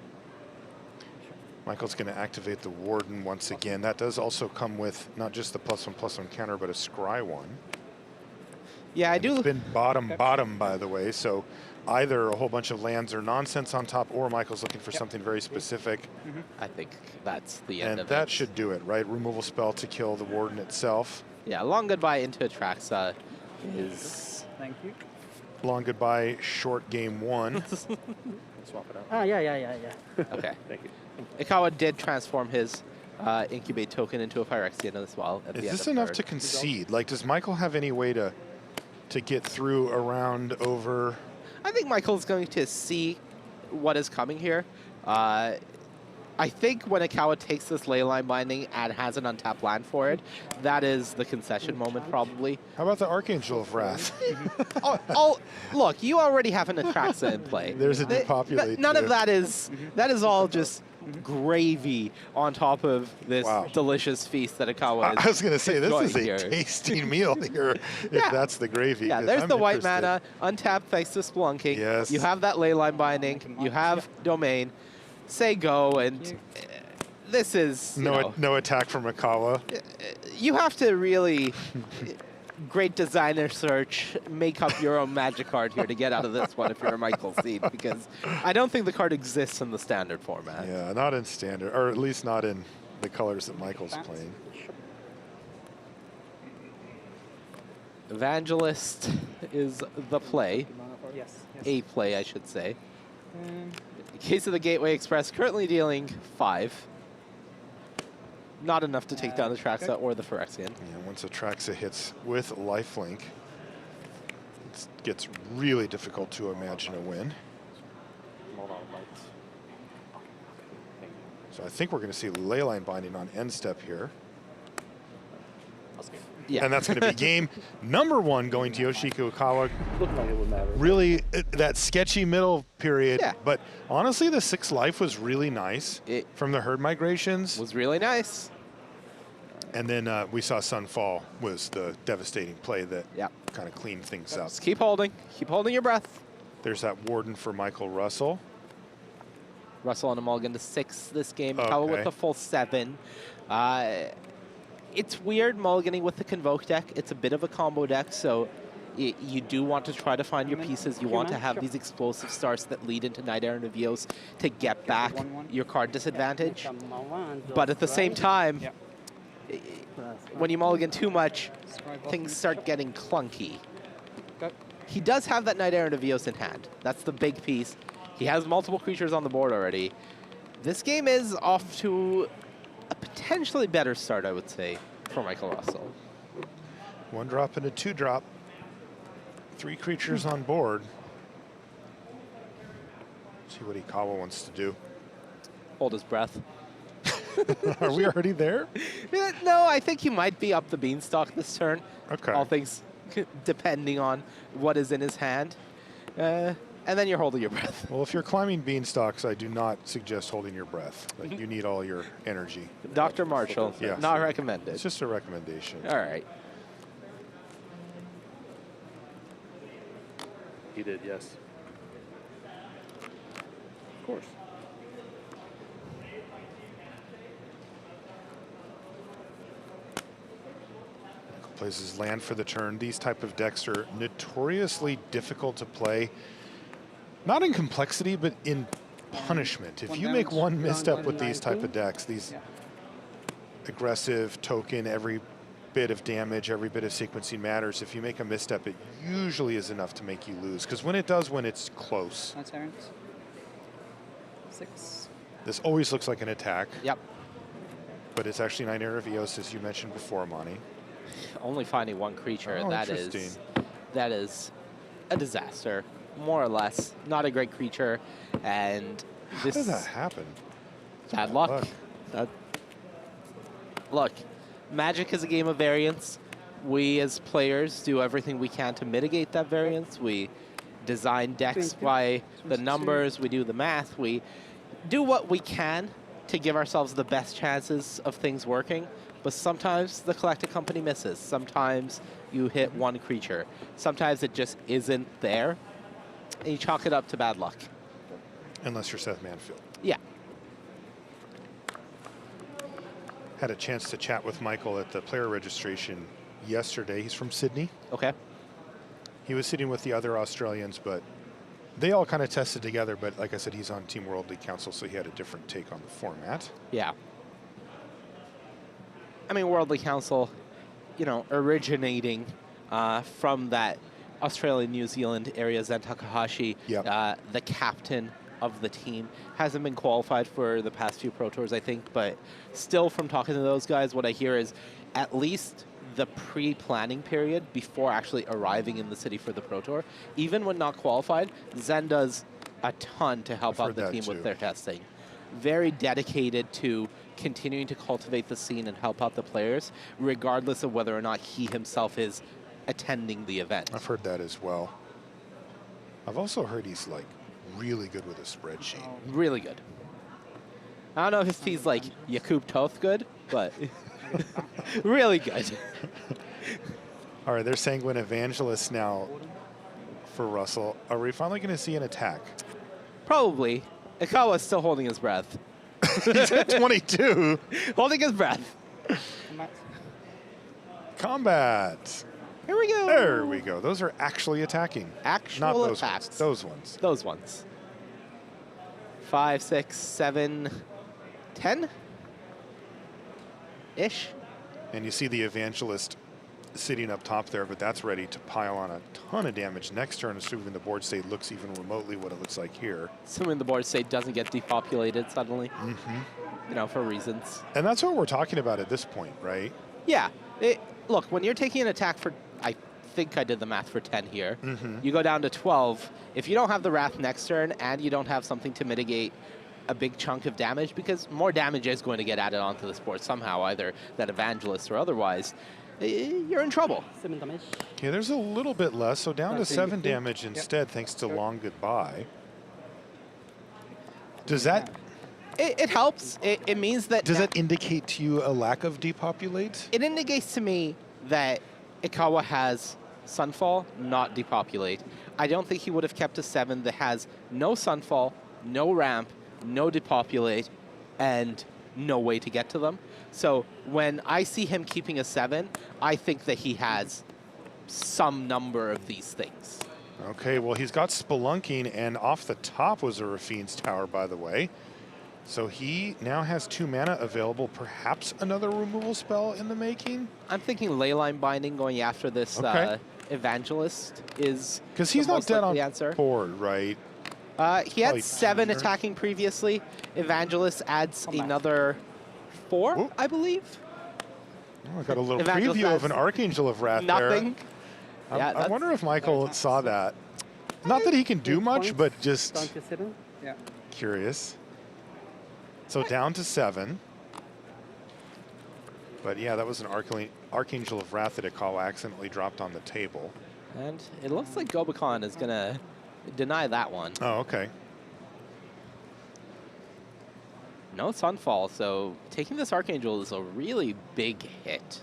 Michael's going to activate the Warden once again. That does also come with not just the +1/+1 counter, but a scry 1. Yeah, I do. It's been bottom, by the way, so either a whole bunch of lands or nonsense on top, or Michael's looking for something very specific. I think that's the end And of that it. should do it, right? Removal spell to kill the Warden itself. Yeah, long goodbye into Atraxa is... Thank you. Long goodbye, short game 1. Swap it out. Ah, yeah. Okay. Thank you. Ikawa did transform his Incubate token into a Phyrexian as well at the Is end this of enough third. to concede? Like, does Michael have any way to get through, around, over? I think Michael's going to see what is coming here. I think when Ikawa takes this Leyline Binding and has an untapped land for it, that is the concession moment probably. How about the Archangel of Wrath? Look, you already have an Atraxa in play. There's a depopulate. None too. of that is all just gravy on top of this Wow. delicious feast that Ikawa is I was going to say, this is a here. tasty meal here, if Yeah. that's the gravy. Yeah, 'cause there's I'm the white interested. mana, untapped thanks to Spelunking. Yes. You have that Leyline Binding, you have Domain. Say go, and this is, you know, No attack from Ikawa. you have to really, great designer search, make up your own magic card here to get out of this one if you're a Michael seed, because I don't think the card exists in the standard format. Yeah, not in standard, or at least not in the colors that Michael's playing. Evangelist is the play, Yes. a play I should say. Case of the Gateway Express currently dealing 5. Not enough to take down the Atraxa or the Phyrexian. Yeah, once Atraxa hits with lifelink, it gets really difficult to imagine a win. Hold on, lights. Thank you. So I think we're going to see Leyline Binding on end step here. That's good. Yeah. And that's going to be game number 1 going to Yoshihiko Ikawa. Looked like it would matter. Really, that sketchy middle period. Yeah. But honestly, the 6 life was really nice It from the herd migrations. was really nice. And then we saw Sunfall was the devastating play that Yeah. kind of cleaned things up. Just keep holding. Keep holding your breath. There's that Warden for Michael Russell. Russell on a mulligan to 6 this game. Ikawa Okay. with the full 7. It's weird mulliganing with the Convoke deck. It's a bit of a combo deck, so you do want to try to find your pieces. You want to have these explosive starts that lead into Knight Errant of Eos to get back your card disadvantage. But at the same time, when you mulligan too much, things start getting clunky. He does have that Knight Errant of Eos in hand. That's the big piece. He has multiple creatures on the board already. This game is off to a potentially better start, I would say, for Michaell Russel. 1 drop and a 2 drop. 3 creatures on board. See what Ikawa wants to do. Hold his breath. Are we already there? No, I think he might be up the beanstalk this turn. Okay. All things depending on what is in his hand. And then you're holding your breath. Well, if you're climbing beanstalks, I do not suggest holding your breath. Like, you need all your energy. Dr. Marshall, Yes. not recommended. It's just a recommendation. All right. He did, yes. Of course. Plays his land for the turn. These type of decks are notoriously difficult to play. Not in complexity, but in punishment. If you make one misstep with these type of decks, these aggressive token, every bit of damage, every bit of sequencing matters. If you make a misstep, it usually is enough to make you lose. Because when it does, when it's close. 6. This always looks like an attack. Yep. But it's actually Knight Errant of Eos, as you mentioned before, Monty. Only finding one creature. Oh, that is a disaster, more or less. Not a great creature, and How did that happen? bad luck. Look, Magic is a game of variance. We as players do everything we can to mitigate that variance. We design decks by the numbers. We do the math. We do what we can to give ourselves the best chances of things working. But sometimes the collected company misses. Sometimes you hit one creature. Sometimes it just isn't there. And you chalk it up to bad luck. Unless you're Seth Manfield. Yeah. Had a chance to chat with Michaell at the player registration yesterday. He's from Sydney. Okay. He was sitting with the other Australians, but they all kind of tested together. But like I said, he's on Team World League Council, so he had a different take on the format. Yeah. I mean, World League Council, you know, originating from that Australia-New Zealand area, Zen Takahashi, the captain of the team, hasn't been qualified for the past few Pro Tours, I think, but still from talking to those guys, what I hear is at least the pre-planning period before actually arriving in the city for the Pro Tour, even when not qualified, Zen does a ton to help out the team with their testing. Very dedicated to continuing to cultivate the scene and help out the players, regardless of whether or not he himself is attending the event. I've heard that as well. I've also heard he's like really good with a spreadsheet. Really good. I don't know if he's like Yakub Toth good, but really good. All right, they're Sanguine Evangelist now for Russell. Are we finally going to see an attack? Probably. Ikawa's still holding his breath. He's at 22. Holding his breath. Combat. Here we go. There we go. Those are actually attacking. Actual Not those attacks. ones. Those ones. Those ones. 5, 6, 7, 10-ish. And you see the Evangelist sitting up top there, but that's ready to pile on a ton of damage next turn, assuming the board state looks even remotely what it looks like here. Assuming the board state doesn't get depopulated suddenly, you know, for reasons. And that's what we're talking about at this point, right? Yeah. Look, when you're taking an attack for, I think I did the math for 10 here, you go down to 12. If you don't have the Wrath next turn and you don't have something to mitigate a big chunk of damage, because more damage is going to get added onto this board somehow, either that Evangelist or otherwise, you're in trouble. 7 damage. Yeah, there's a little bit less, so down to 7 damage instead, thanks to Long Goodbye. Does that... It helps. It means that... Does that indicate to you a lack of depopulate? It indicates to me that Ikawa has Sunfall, not depopulate. I don't think he would have kept a 7 that has no Sunfall, no ramp, no depopulate, and no way to get to them. So when I see him keeping a 7, I think that he has some number of these things. Okay, well, he's got Spelunking, and off the top was a Rafine's Tower, by the way. So he now has 2 mana available, perhaps another removal spell in the making? I'm thinking Leyline Binding going after this Okay. Evangelist is Because he's the not most dead likely on answer. board, right? He had Probably 7 2 attacking previously. Evangelist adds Come back. another 4, Whoop. I believe. Oh, I got a little Evangelist preview of has an Archangel of Wrath there. Nothing. Yeah, I that's- wonder if Michaell saw that. Not that he can do 2 much, points but down just to 7. Yeah. curious. So down to 7. But yeah, that was an Archangel of Wrath that Ikawa accidentally dropped on the table. And it looks like Gobakon is going to deny that one. Oh, okay. No Sunfall, so taking this Archangel is a really big hit.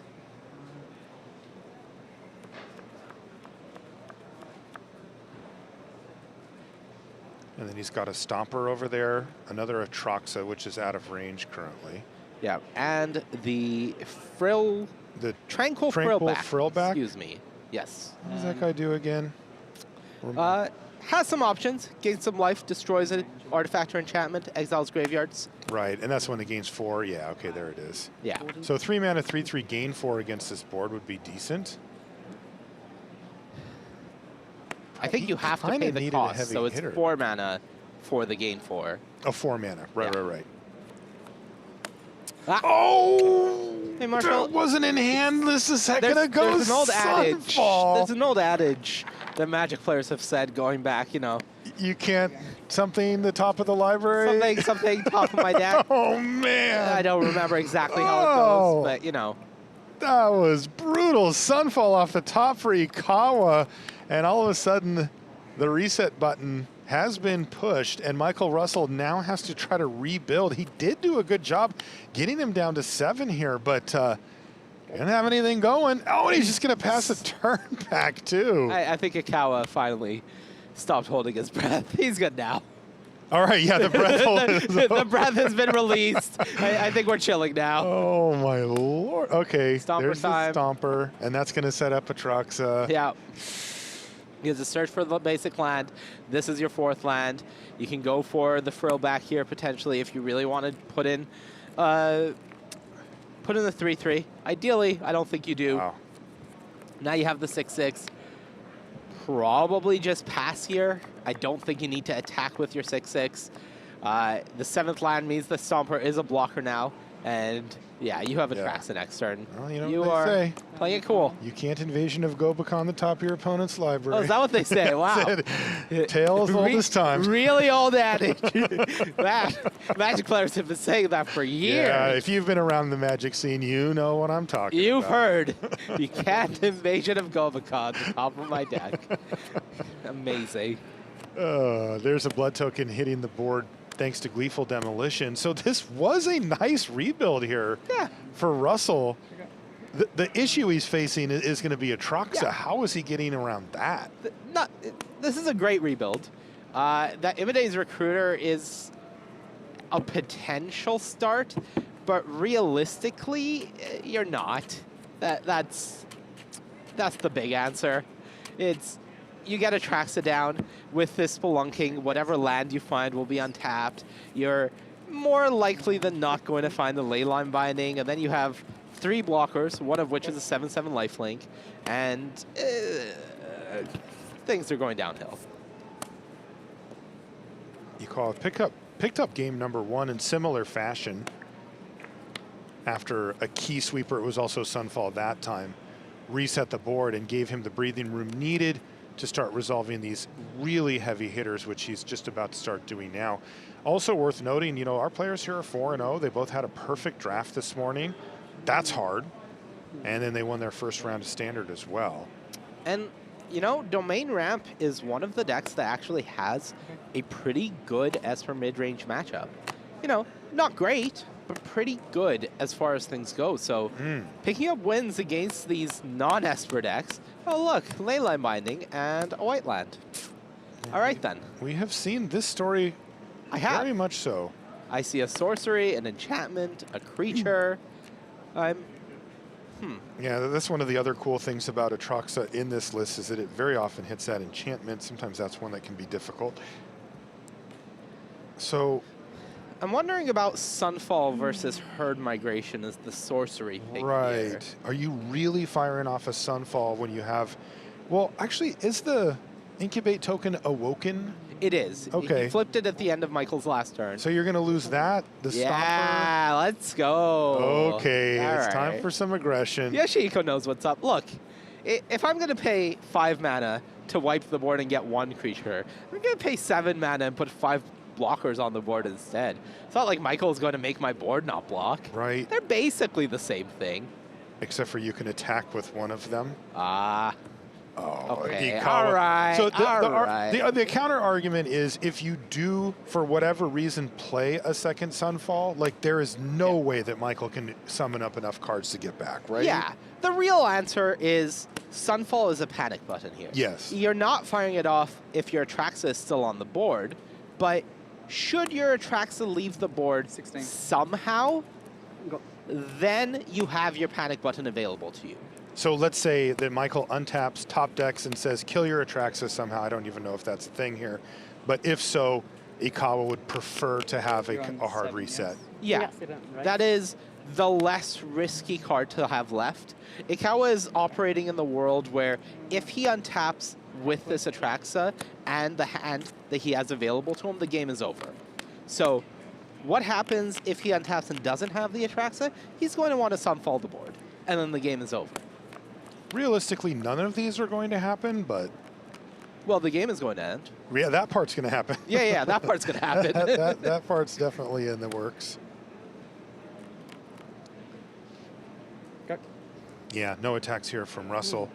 And then he's got a Stomper over there, another Atraxa, which is out of range currently. Yeah, and the Frill, The Tranquil Tranquil Frillback. Frillback? Excuse me. Yes. What does that guy do again? Has some options. Gains some life, destroys an artifact or enchantment, exiles graveyards. Right, and that's when it gains 4. Yeah, okay, there it is. Yeah. So 3 mana, 3/3 gain 4 against this board would be decent. I think you have to kinda pay the needed a cost, heavy so it's hitter. 4 mana for the gain 4. Oh, 4 mana. Right, Yeah. right. Ah. Oh! Hey, Marshall. That wasn't in hand this a second ago. There's an old adage. Sunfall. There's an old adage that Magic players have said going back, you know, You can't something the top of the library. something top of my deck. Oh man! I don't remember exactly how it Oh. goes, but you know. That was brutal. Sunfall off the top for Ikawa, and all of a sudden, the reset button has been pushed, and Michaell Russel now has to try to rebuild. He did do a good job getting him down to 7 here, but didn't have anything going. Oh, and he's just going to pass a turn back, too. I think Ikawa finally stopped holding his breath. He's good now. All right, yeah, the breath hold is The breath has been released. I think we're chilling now. Oh, my Lord. Okay, Stomper there's time. the Stomper, and that's going to set up Atraxa. Yeah. You have to search for the basic land. This is your 4th land. You can go for the frill back here potentially if you really want to put in the 3/3. Ideally, I don't think you do. Wow. Now you have the 6/6. Probably just pass here. I don't think you need to attack with your 6/6. The 7th land means the Stomper is a blocker now. And yeah, you have a Yeah. Traxa next turn. Well, you know you what are they say. playing it cool. You can't Invasion of Gobakon the top of your opponent's library. Oh, is that what they say? Wow. Tale as old as time. Really old adage. Magic players have been saying that for years. Yeah, if you've been around the Magic scene, you know what I'm talking about. You've heard. You can't Invasion of Gobakon, the top of my deck. Amazing. There's a blood token hitting the board thanks to Gleeful Demolition. So this was a nice rebuild here for Russell. The issue he's facing is going to be Atraxa. Yeah. How is he getting around that? This is a great rebuild. That Imida's Recruiter is a potential start, but realistically, you're not. That's the big answer. You get Atraxa down with this Spelunking. Whatever land you find will be untapped. You're more likely than not going to find the Leyline Binding, and then you have 3 blockers, one of which is a 7/7 lifelink, and things are going downhill. Ikawa picked up game number 1 in similar fashion. After a key sweeper, it was also Sunfall that time, reset the board and gave him the breathing room needed to start resolving these really heavy hitters, which he's just about to start doing now. Also worth noting, you know, our players here are 4-0. They both had a perfect draft this morning. That's hard. And then they won their first round of Standard as well. And, you know, Domain Ramp is one of the decks that actually has a pretty good Esper mid-range matchup. You know, not great, but pretty good as far as things go. So picking up wins against these non-Esper decks. Oh, look, Leyline Binding and a white land. All right, then. We have seen this story I have. very much so. I see a sorcery, an enchantment, a creature. Yeah, that's one of the other cool things about Atraxa in this list is that it very often hits that enchantment. Sometimes that's one that can be difficult. So, I'm wondering about Sunfall versus Herd Migration as the sorcery pick here. right. Are you really firing off a Sunfall when you have... Well, actually, is the Incubate token awoken? It is. Okay. He flipped it at the end of Michael's last turn. So you're going to lose that? The Yeah, let's go. stopper? Okay, All it's time right. for some aggression. Yoshihiko knows what's up. Look, if I'm going to pay 5 mana to wipe the board and get 1 creature, I'm going to pay 7 mana and put 5 blockers on the board instead. It's not like Michael's going to make my board not block. Right, They're basically the same thing. except for you can attack with one of them. Ah. Oh, Okay, Ikawa. all right, So all the counter argument is if you do, for whatever reason, play a second Sunfall, like there is no way that Michael can summon up enough cards to get back, right? Yeah. The real answer is Sunfall is a panic button here. Yes. You're not firing it off if your Atraxa is still on the board, but should your Atraxa leave the board 16. somehow, Go. then you have your panic button available to you. So let's say that Michael untaps top decks and says, kill your Atraxa somehow. I don't even know if that's a thing here. But if so, Ikawa would prefer to have You're on a hard 7, reset. Yeah. Yeah, 7, right? That is the less risky card to have left. Ikawa is operating in the world where if he untaps with this Atraxa and the hand that he has available to him, the game is over. So what happens if he untaps and doesn't have the Atraxa? He's going to want to Sunfall the board, and then the game is over. Realistically, none of these are going to happen, but Well, the game is going to end. yeah, that part's going to happen. Yeah, that part's going to happen. that part's definitely in the works. Go. Yeah, no attacks here from Russell.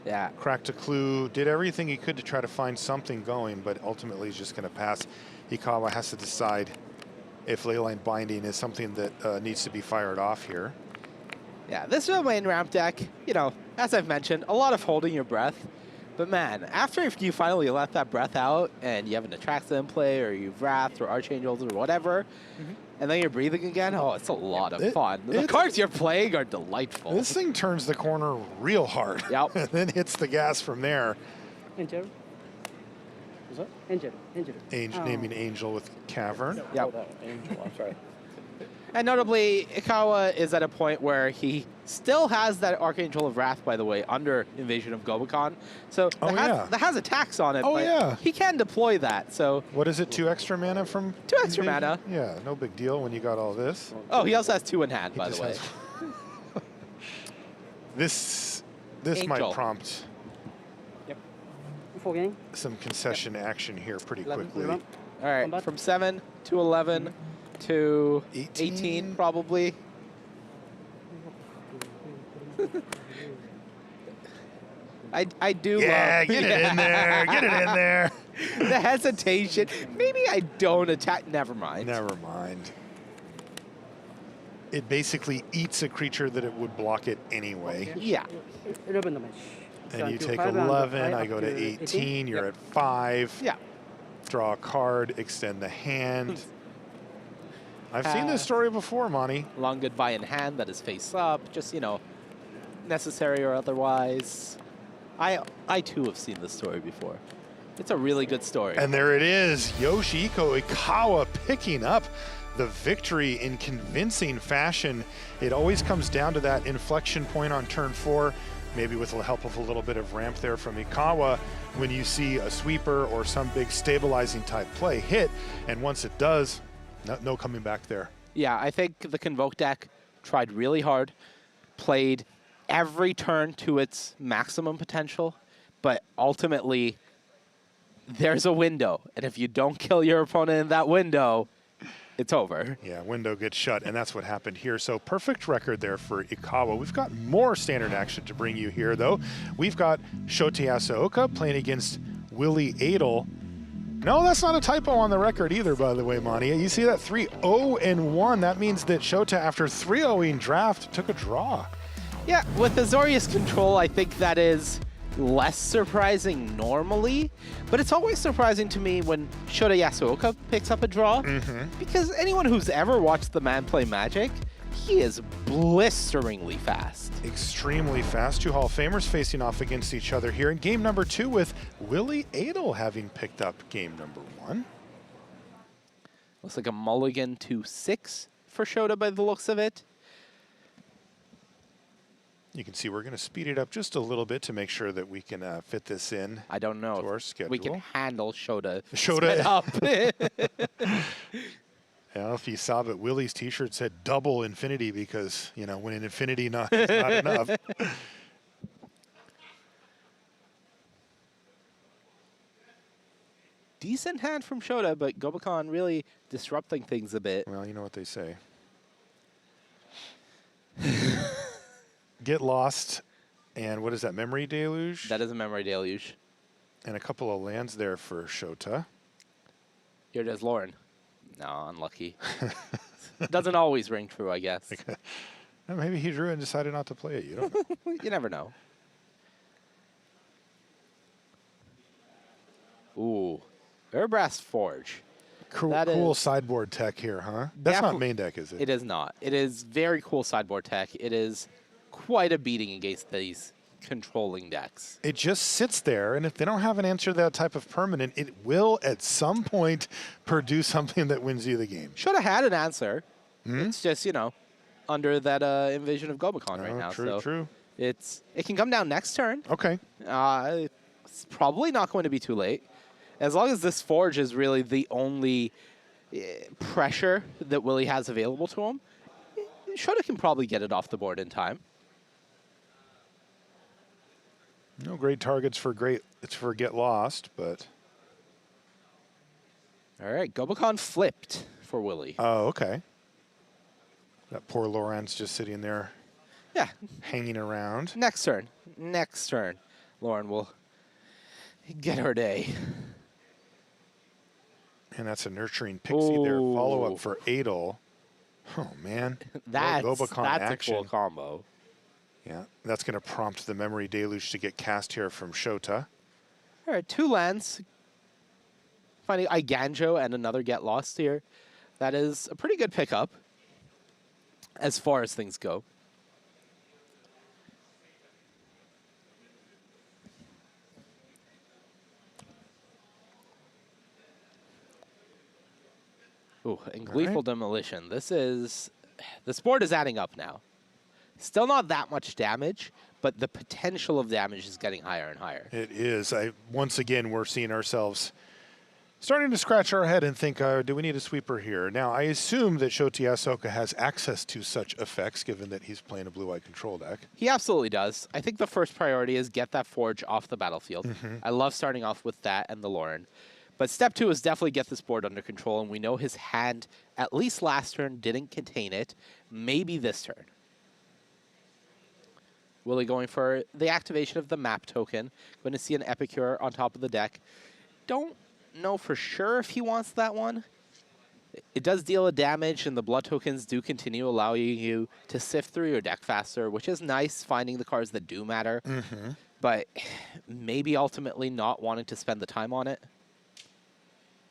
Yeah. Cracked a clue, did everything he could to try to find something going, but ultimately he's just going to pass. Ikawa has to decide if Leyline Binding is something that needs to be fired off here. Yeah, this is a main ramp deck. You know, as I've mentioned, a lot of holding your breath. But man, after if you finally let that breath out and you have an Atraxa in play or you've Wrath or Archangels or whatever, and then you're breathing again, oh, it's a lot of fun. The cards you're playing are delightful. This thing turns the corner real hard. Yep. And then hits the gas from there. Angel. Is that? Angel. Angel, naming Angel with Cavern. Yep. Angel, I'm sorry. And notably, Ikawa is at a point where he still has that Archangel of Wrath, by the way, under Invasion of Gobakon. So that has attacks on it, but he can deploy that. So What is it, 2 extra mana from 2 extra Invasion? mana. Yeah, no big deal when you got all this. Oh, he also has 2 in hand, He by just the way. has- this might Angel. prompt Yep. 4 game. some concession action here pretty 11. quickly. 11. All right, Combat. from 7 to 11 to 18. 18 probably. I do Yeah, love get it in there. Get it in there. the hesitation. Maybe I don't attack. Never mind. Never mind. It basically eats a creature that it would block it anyway. Yeah. 11 damage. And you until take 5 and 11, 5 I up go to to 18, you're Yep. at 5. Yeah. Draw a card, extend the hand. I've seen this story before, Monty. Long goodbye in hand that is face up. Just, you know, necessary or otherwise. I too have seen this story before. It's a really good story. And there it is, Yoshihiko Ikawa picking up the victory in convincing fashion. It always comes down to that inflection point on turn 4, maybe with the help of a little bit of ramp there from Ikawa, when you see a sweeper or some big stabilizing type play hit, and once it does, no coming back there. Yeah, I think the Convoke deck tried really hard, played every turn to its maximum potential, but ultimately there's a window, and if you don't kill your opponent in that window, it's over. Yeah, window gets shut, and that's what happened here. So perfect record there for Ikawa. We've got more standard action to bring you here, though. We've got Shota Yasooka playing against WIlly Edel. No, that's not a typo on the record either, by the way, Monty. You see that 3-0-1. That means that Shota, after 3-0ing draft, took a draw. Yeah, with Azorius control, I think that is less surprising normally, but it's always surprising to me when Shota Yasooka picks up a draw, because anyone who's ever watched the man play Magic, he is blisteringly fast. Extremely fast. Two Hall of Famers facing off against each other here in game number 2 with WIlly Edel having picked up game number 1. Looks like a mulligan to 6 for Shota by the looks of it. You can see we're going to speed it up just a little bit to make sure that we can fit this in. I don't know to our if schedule. we can handle Shota. Shota. Up. Yeah, if you saw, but WIlly's t-shirt said double infinity because, you know, when an infinity is not enough. Decent hand from Shota, but Gobakon really disrupting things a bit. Well, you know what they say. Get lost, and what is that, memory deluge? That is a memory deluge. And a couple of lands there for Shota. Here it is, Lauren. No, unlucky. Doesn't always ring true, I guess. Maybe he drew and decided not to play it. You don't know. You never know. Ooh, Urbrass Forge. Cool sideboard tech here, huh? That's not main deck, is it? It is not. It is very cool sideboard tech. It is quite a beating against these controlling decks. It just sits there, and if they don't have an answer to that type of permanent, it will at some point produce something that wins you the game. Should have had an answer. It's just, you know, under that invasion of Gobakon right now. True. It can come down next turn. Okay. It's probably not going to be too late. As long as this Forge is really the only pressure that WIlly has available to him, Shota can probably get it off the board in time. No great targets for Get Lost, but... All right, Gobakon flipped for WIlly. Oh, okay. That poor Lauren's just sitting there. Yeah. Hanging around. Next turn. Lauren will get her day. And that's a nurturing pixie there. Follow-up for Edel. Oh, man. That's action. a cool combo. Yeah, that's going to prompt the memory deluge to get cast here from Shota. All right, 2 lands. Finding Iganjo and another Get Lost here. That is a pretty good pickup as far as things go. Ooh, and Gleeful Demolition. This board is adding up now. Still not that much damage, but the potential of damage is getting higher and higher. It is. Once again, we're seeing ourselves starting to scratch our head and think, do we need a sweeper here? Now, I assume that Shota Yasooka has access to such effects, given that he's playing a blue-white control deck. He absolutely does. I think the first priority is get that Forge off the battlefield. I love starting off with that and the Lauren. But step 2 is definitely get this board under control, and we know his hand, at least last turn, didn't contain it. Maybe this turn. WIlly going for the activation of the map token. Going to see an Epicure on top of the deck. Don't know for sure if he wants that one. It does deal a damage, and the blood tokens do continue allowing you to sift through your deck faster, which is nice, finding the cards that do matter. But maybe ultimately not wanting to spend the time on it.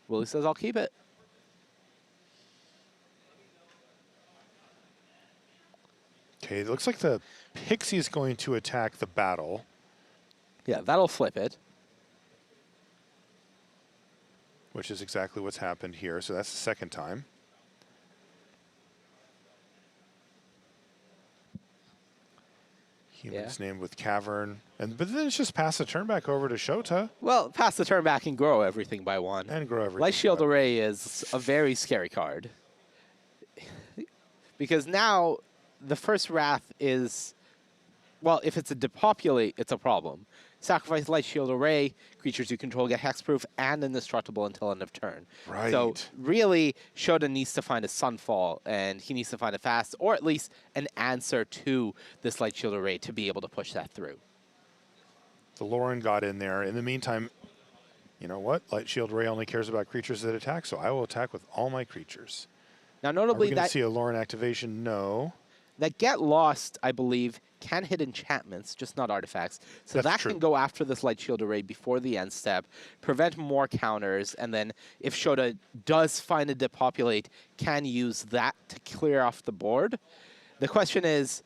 WIlly says, I'll keep it. Okay, it looks like the Pixie is going to attack the battle. Yeah, that'll flip it. Which is exactly what's happened here. So that's the second time. Humans named with Cavern. But then it's just pass the turn back over to Shota. Well, pass the turn back and grow everything by 1. And grow everything. Light Shield Array is a very scary card. Because now the first Wrath is, well, if it's a depopulate, it's a problem. Sacrifice Light Shield Array, creatures you control get hexproof and indestructible until end of turn. Right. So really, Shota needs to find a Sunfall, and he needs to find it fast, or at least an answer to this Light Shield Array to be able to push that through. The Lauren got in there. In the meantime, you know what? Light Shield Array only cares about creatures that attack, so I will attack with all my creatures. Now, Are notably, we going to see a Lauren activation? No. that Get Lost, I believe, can hit enchantments, just not artifacts. So That's that true. can go after this Light Shield Array before the end step, prevent more counters, and then if Shota does find a depopulate, can use that to clear off the board. The question is,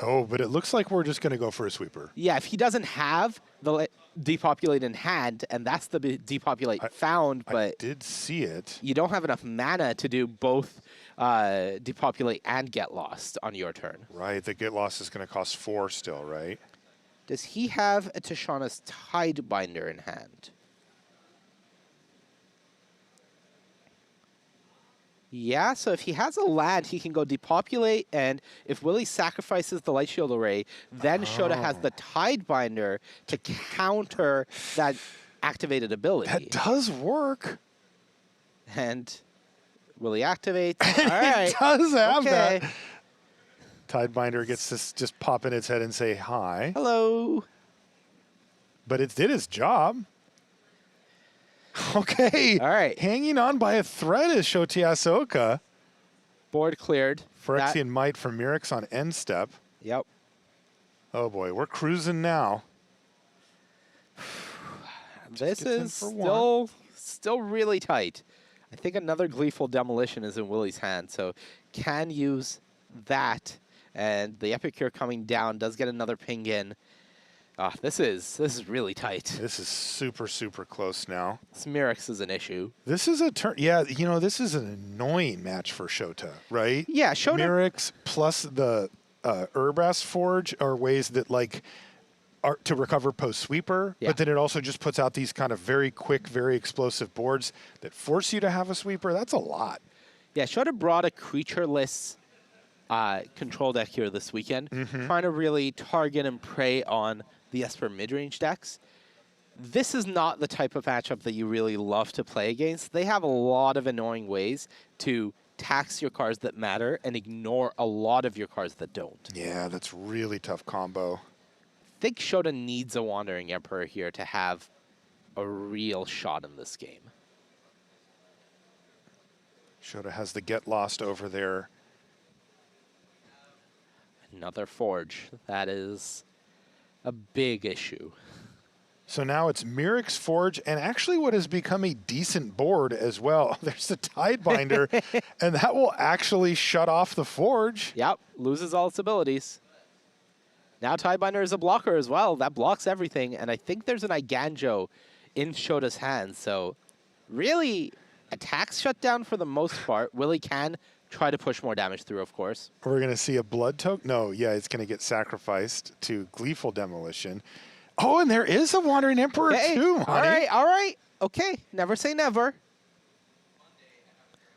Oh, but it looks like we're just going to go for a sweeper. yeah, if he doesn't have the depopulate in hand, and that's the depopulate found, I but did see it. you don't have enough mana to do both depopulate and get lost on your turn. Right, the get lost is going to cost 4 still, right? Does he have a Tishana's Tidebinder in hand? Yeah, so if he has a land, he can go depopulate, and if WIlly sacrifices the Light Shield Array, then Shota has the Tidebinder to counter that activated ability. That does work. And WIlly activates. All right. It does have Okay. that. Tidebinder gets to just pop in its head and say hi. Hello. But it did its job. Okay. All right. Hanging on by a thread is Shota Yasooka. Board cleared. Phyrexian Might from Mirix on end step. Yep. Oh boy, we're cruising now. This gets in is for still really tight. I think another Gleeful Demolition is in WIlly's hand, so can use that. And the Epicure coming down does get another ping in. This is really tight. This is super, super close now. Smirix is an issue. This is a turn. Yeah, you know, this is an annoying match for Shota, right? Yeah, Shota. Mirix plus the Urbas Forge are ways that, like, are to recover post sweeper, Yeah. but then it also just puts out these kind of very quick, very explosive boards that force you to have a sweeper. That's a lot. Yeah, Shota brought a creatureless control deck here this weekend, trying to really target and prey on the Esper midrange decks. This is not the type of matchup that you really love to play against. They have a lot of annoying ways to tax your cards that matter and ignore a lot of your cards that don't. Yeah, that's really tough combo. I think Shota needs a Wandering Emperor here to have a real shot in this game. Shota has the get lost over there. Another Forge. That is a big issue. So now it's Mirix Forge, and actually what has become a decent board as well. There's the Tidebinder, and that will actually shut off the Forge. Yep, loses all its abilities. Now Tidebinder is a blocker as well. That blocks everything, and I think there's an Iganjo in Shota's hands. So really, attacks shut down for the most part. WIlly can try to push more damage through, of course. We're going to see a Blood Token. No, yeah, it's going to get sacrificed to Gleeful Demolition. Oh, and there is a Wandering Emperor too, Monty. All right. Okay, never say never.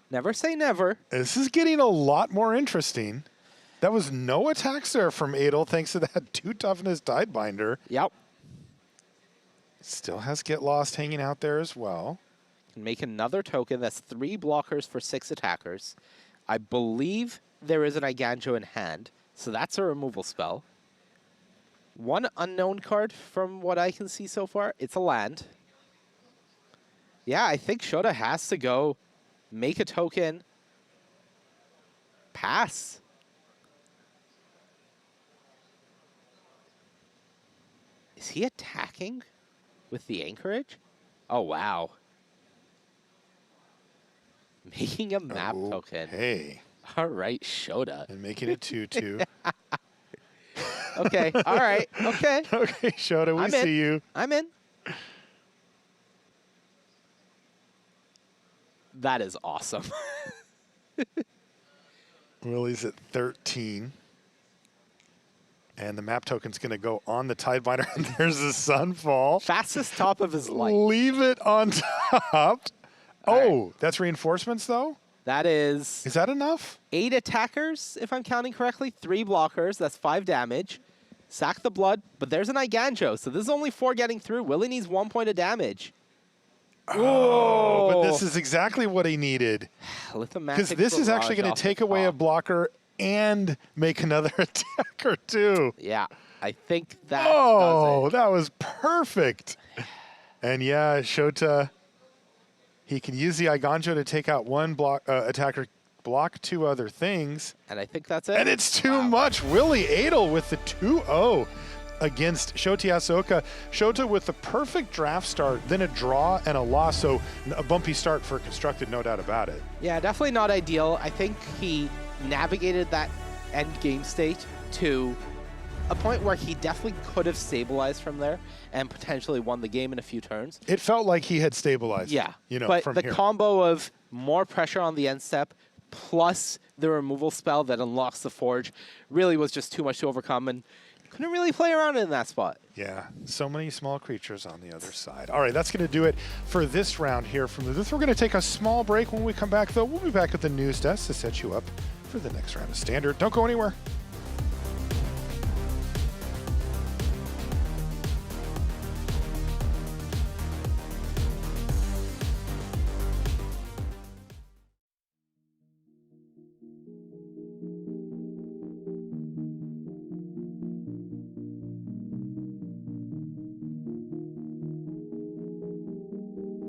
Never say never. This is getting a lot more interesting. That was no attacks there from Edel thanks to that 2 toughness Tidebinder. Yep. Still has Get Lost hanging out there as well. Can make another token. That's 3 blockers for 6 attackers. I believe there is an Iganjo in hand, so that's a removal spell. 1 unknown card from what I can see so far. It's a land. Yeah, I think Shota has to go make a token. Pass. Is he attacking with the Anchorage? Oh, wow. Making a map token. Hey. All right, Shota. And making it 2-2. Okay, all right, okay. Okay, Shota, we I'm in. see you. I'm in. That is awesome. Willie's at 13. And the map token's going to go on the Tidebinder, and there's the Sunfall. Fastest top of his life. Leave it on top. Oh, that's reinforcements, though? That is Is that enough? 8 attackers, if I'm counting correctly. 3 blockers. That's 5 damage. Sack the blood, but there's an Iganjo, so this is only 4 getting through. WIlly needs 1 point of damage. Oh, but this is exactly what he needed. Because this is actually going to take away a blocker and make another attacker, too. Yeah, I think that Oh, does it. that was perfect. And yeah, Shota, he can use the Iganjo to take out 1 block attacker block 2 other things. And I think that's it. And it's too much. WIlly Edel with the 2-0 against Shota Yasooka. Shota with the perfect draft start, then a draw and a loss. So a bumpy start for Constructed, no doubt about it. Yeah, definitely not ideal. I think he navigated that end game state to a point where he definitely could have stabilized from there and potentially won the game in a few turns. It felt like he had stabilized. Yeah, you know, but from the here. combo of more pressure on the end step plus the removal spell that unlocks the Forge really was just too much to overcome, and couldn't really play around in that spot. Yeah, so many small creatures on the other side. All right, that's going to do it for this round here from the Booth. We're going to take a small break. When we come back, though, we'll be back at the news desk to set you up for the next round of Standard. Don't go anywhere.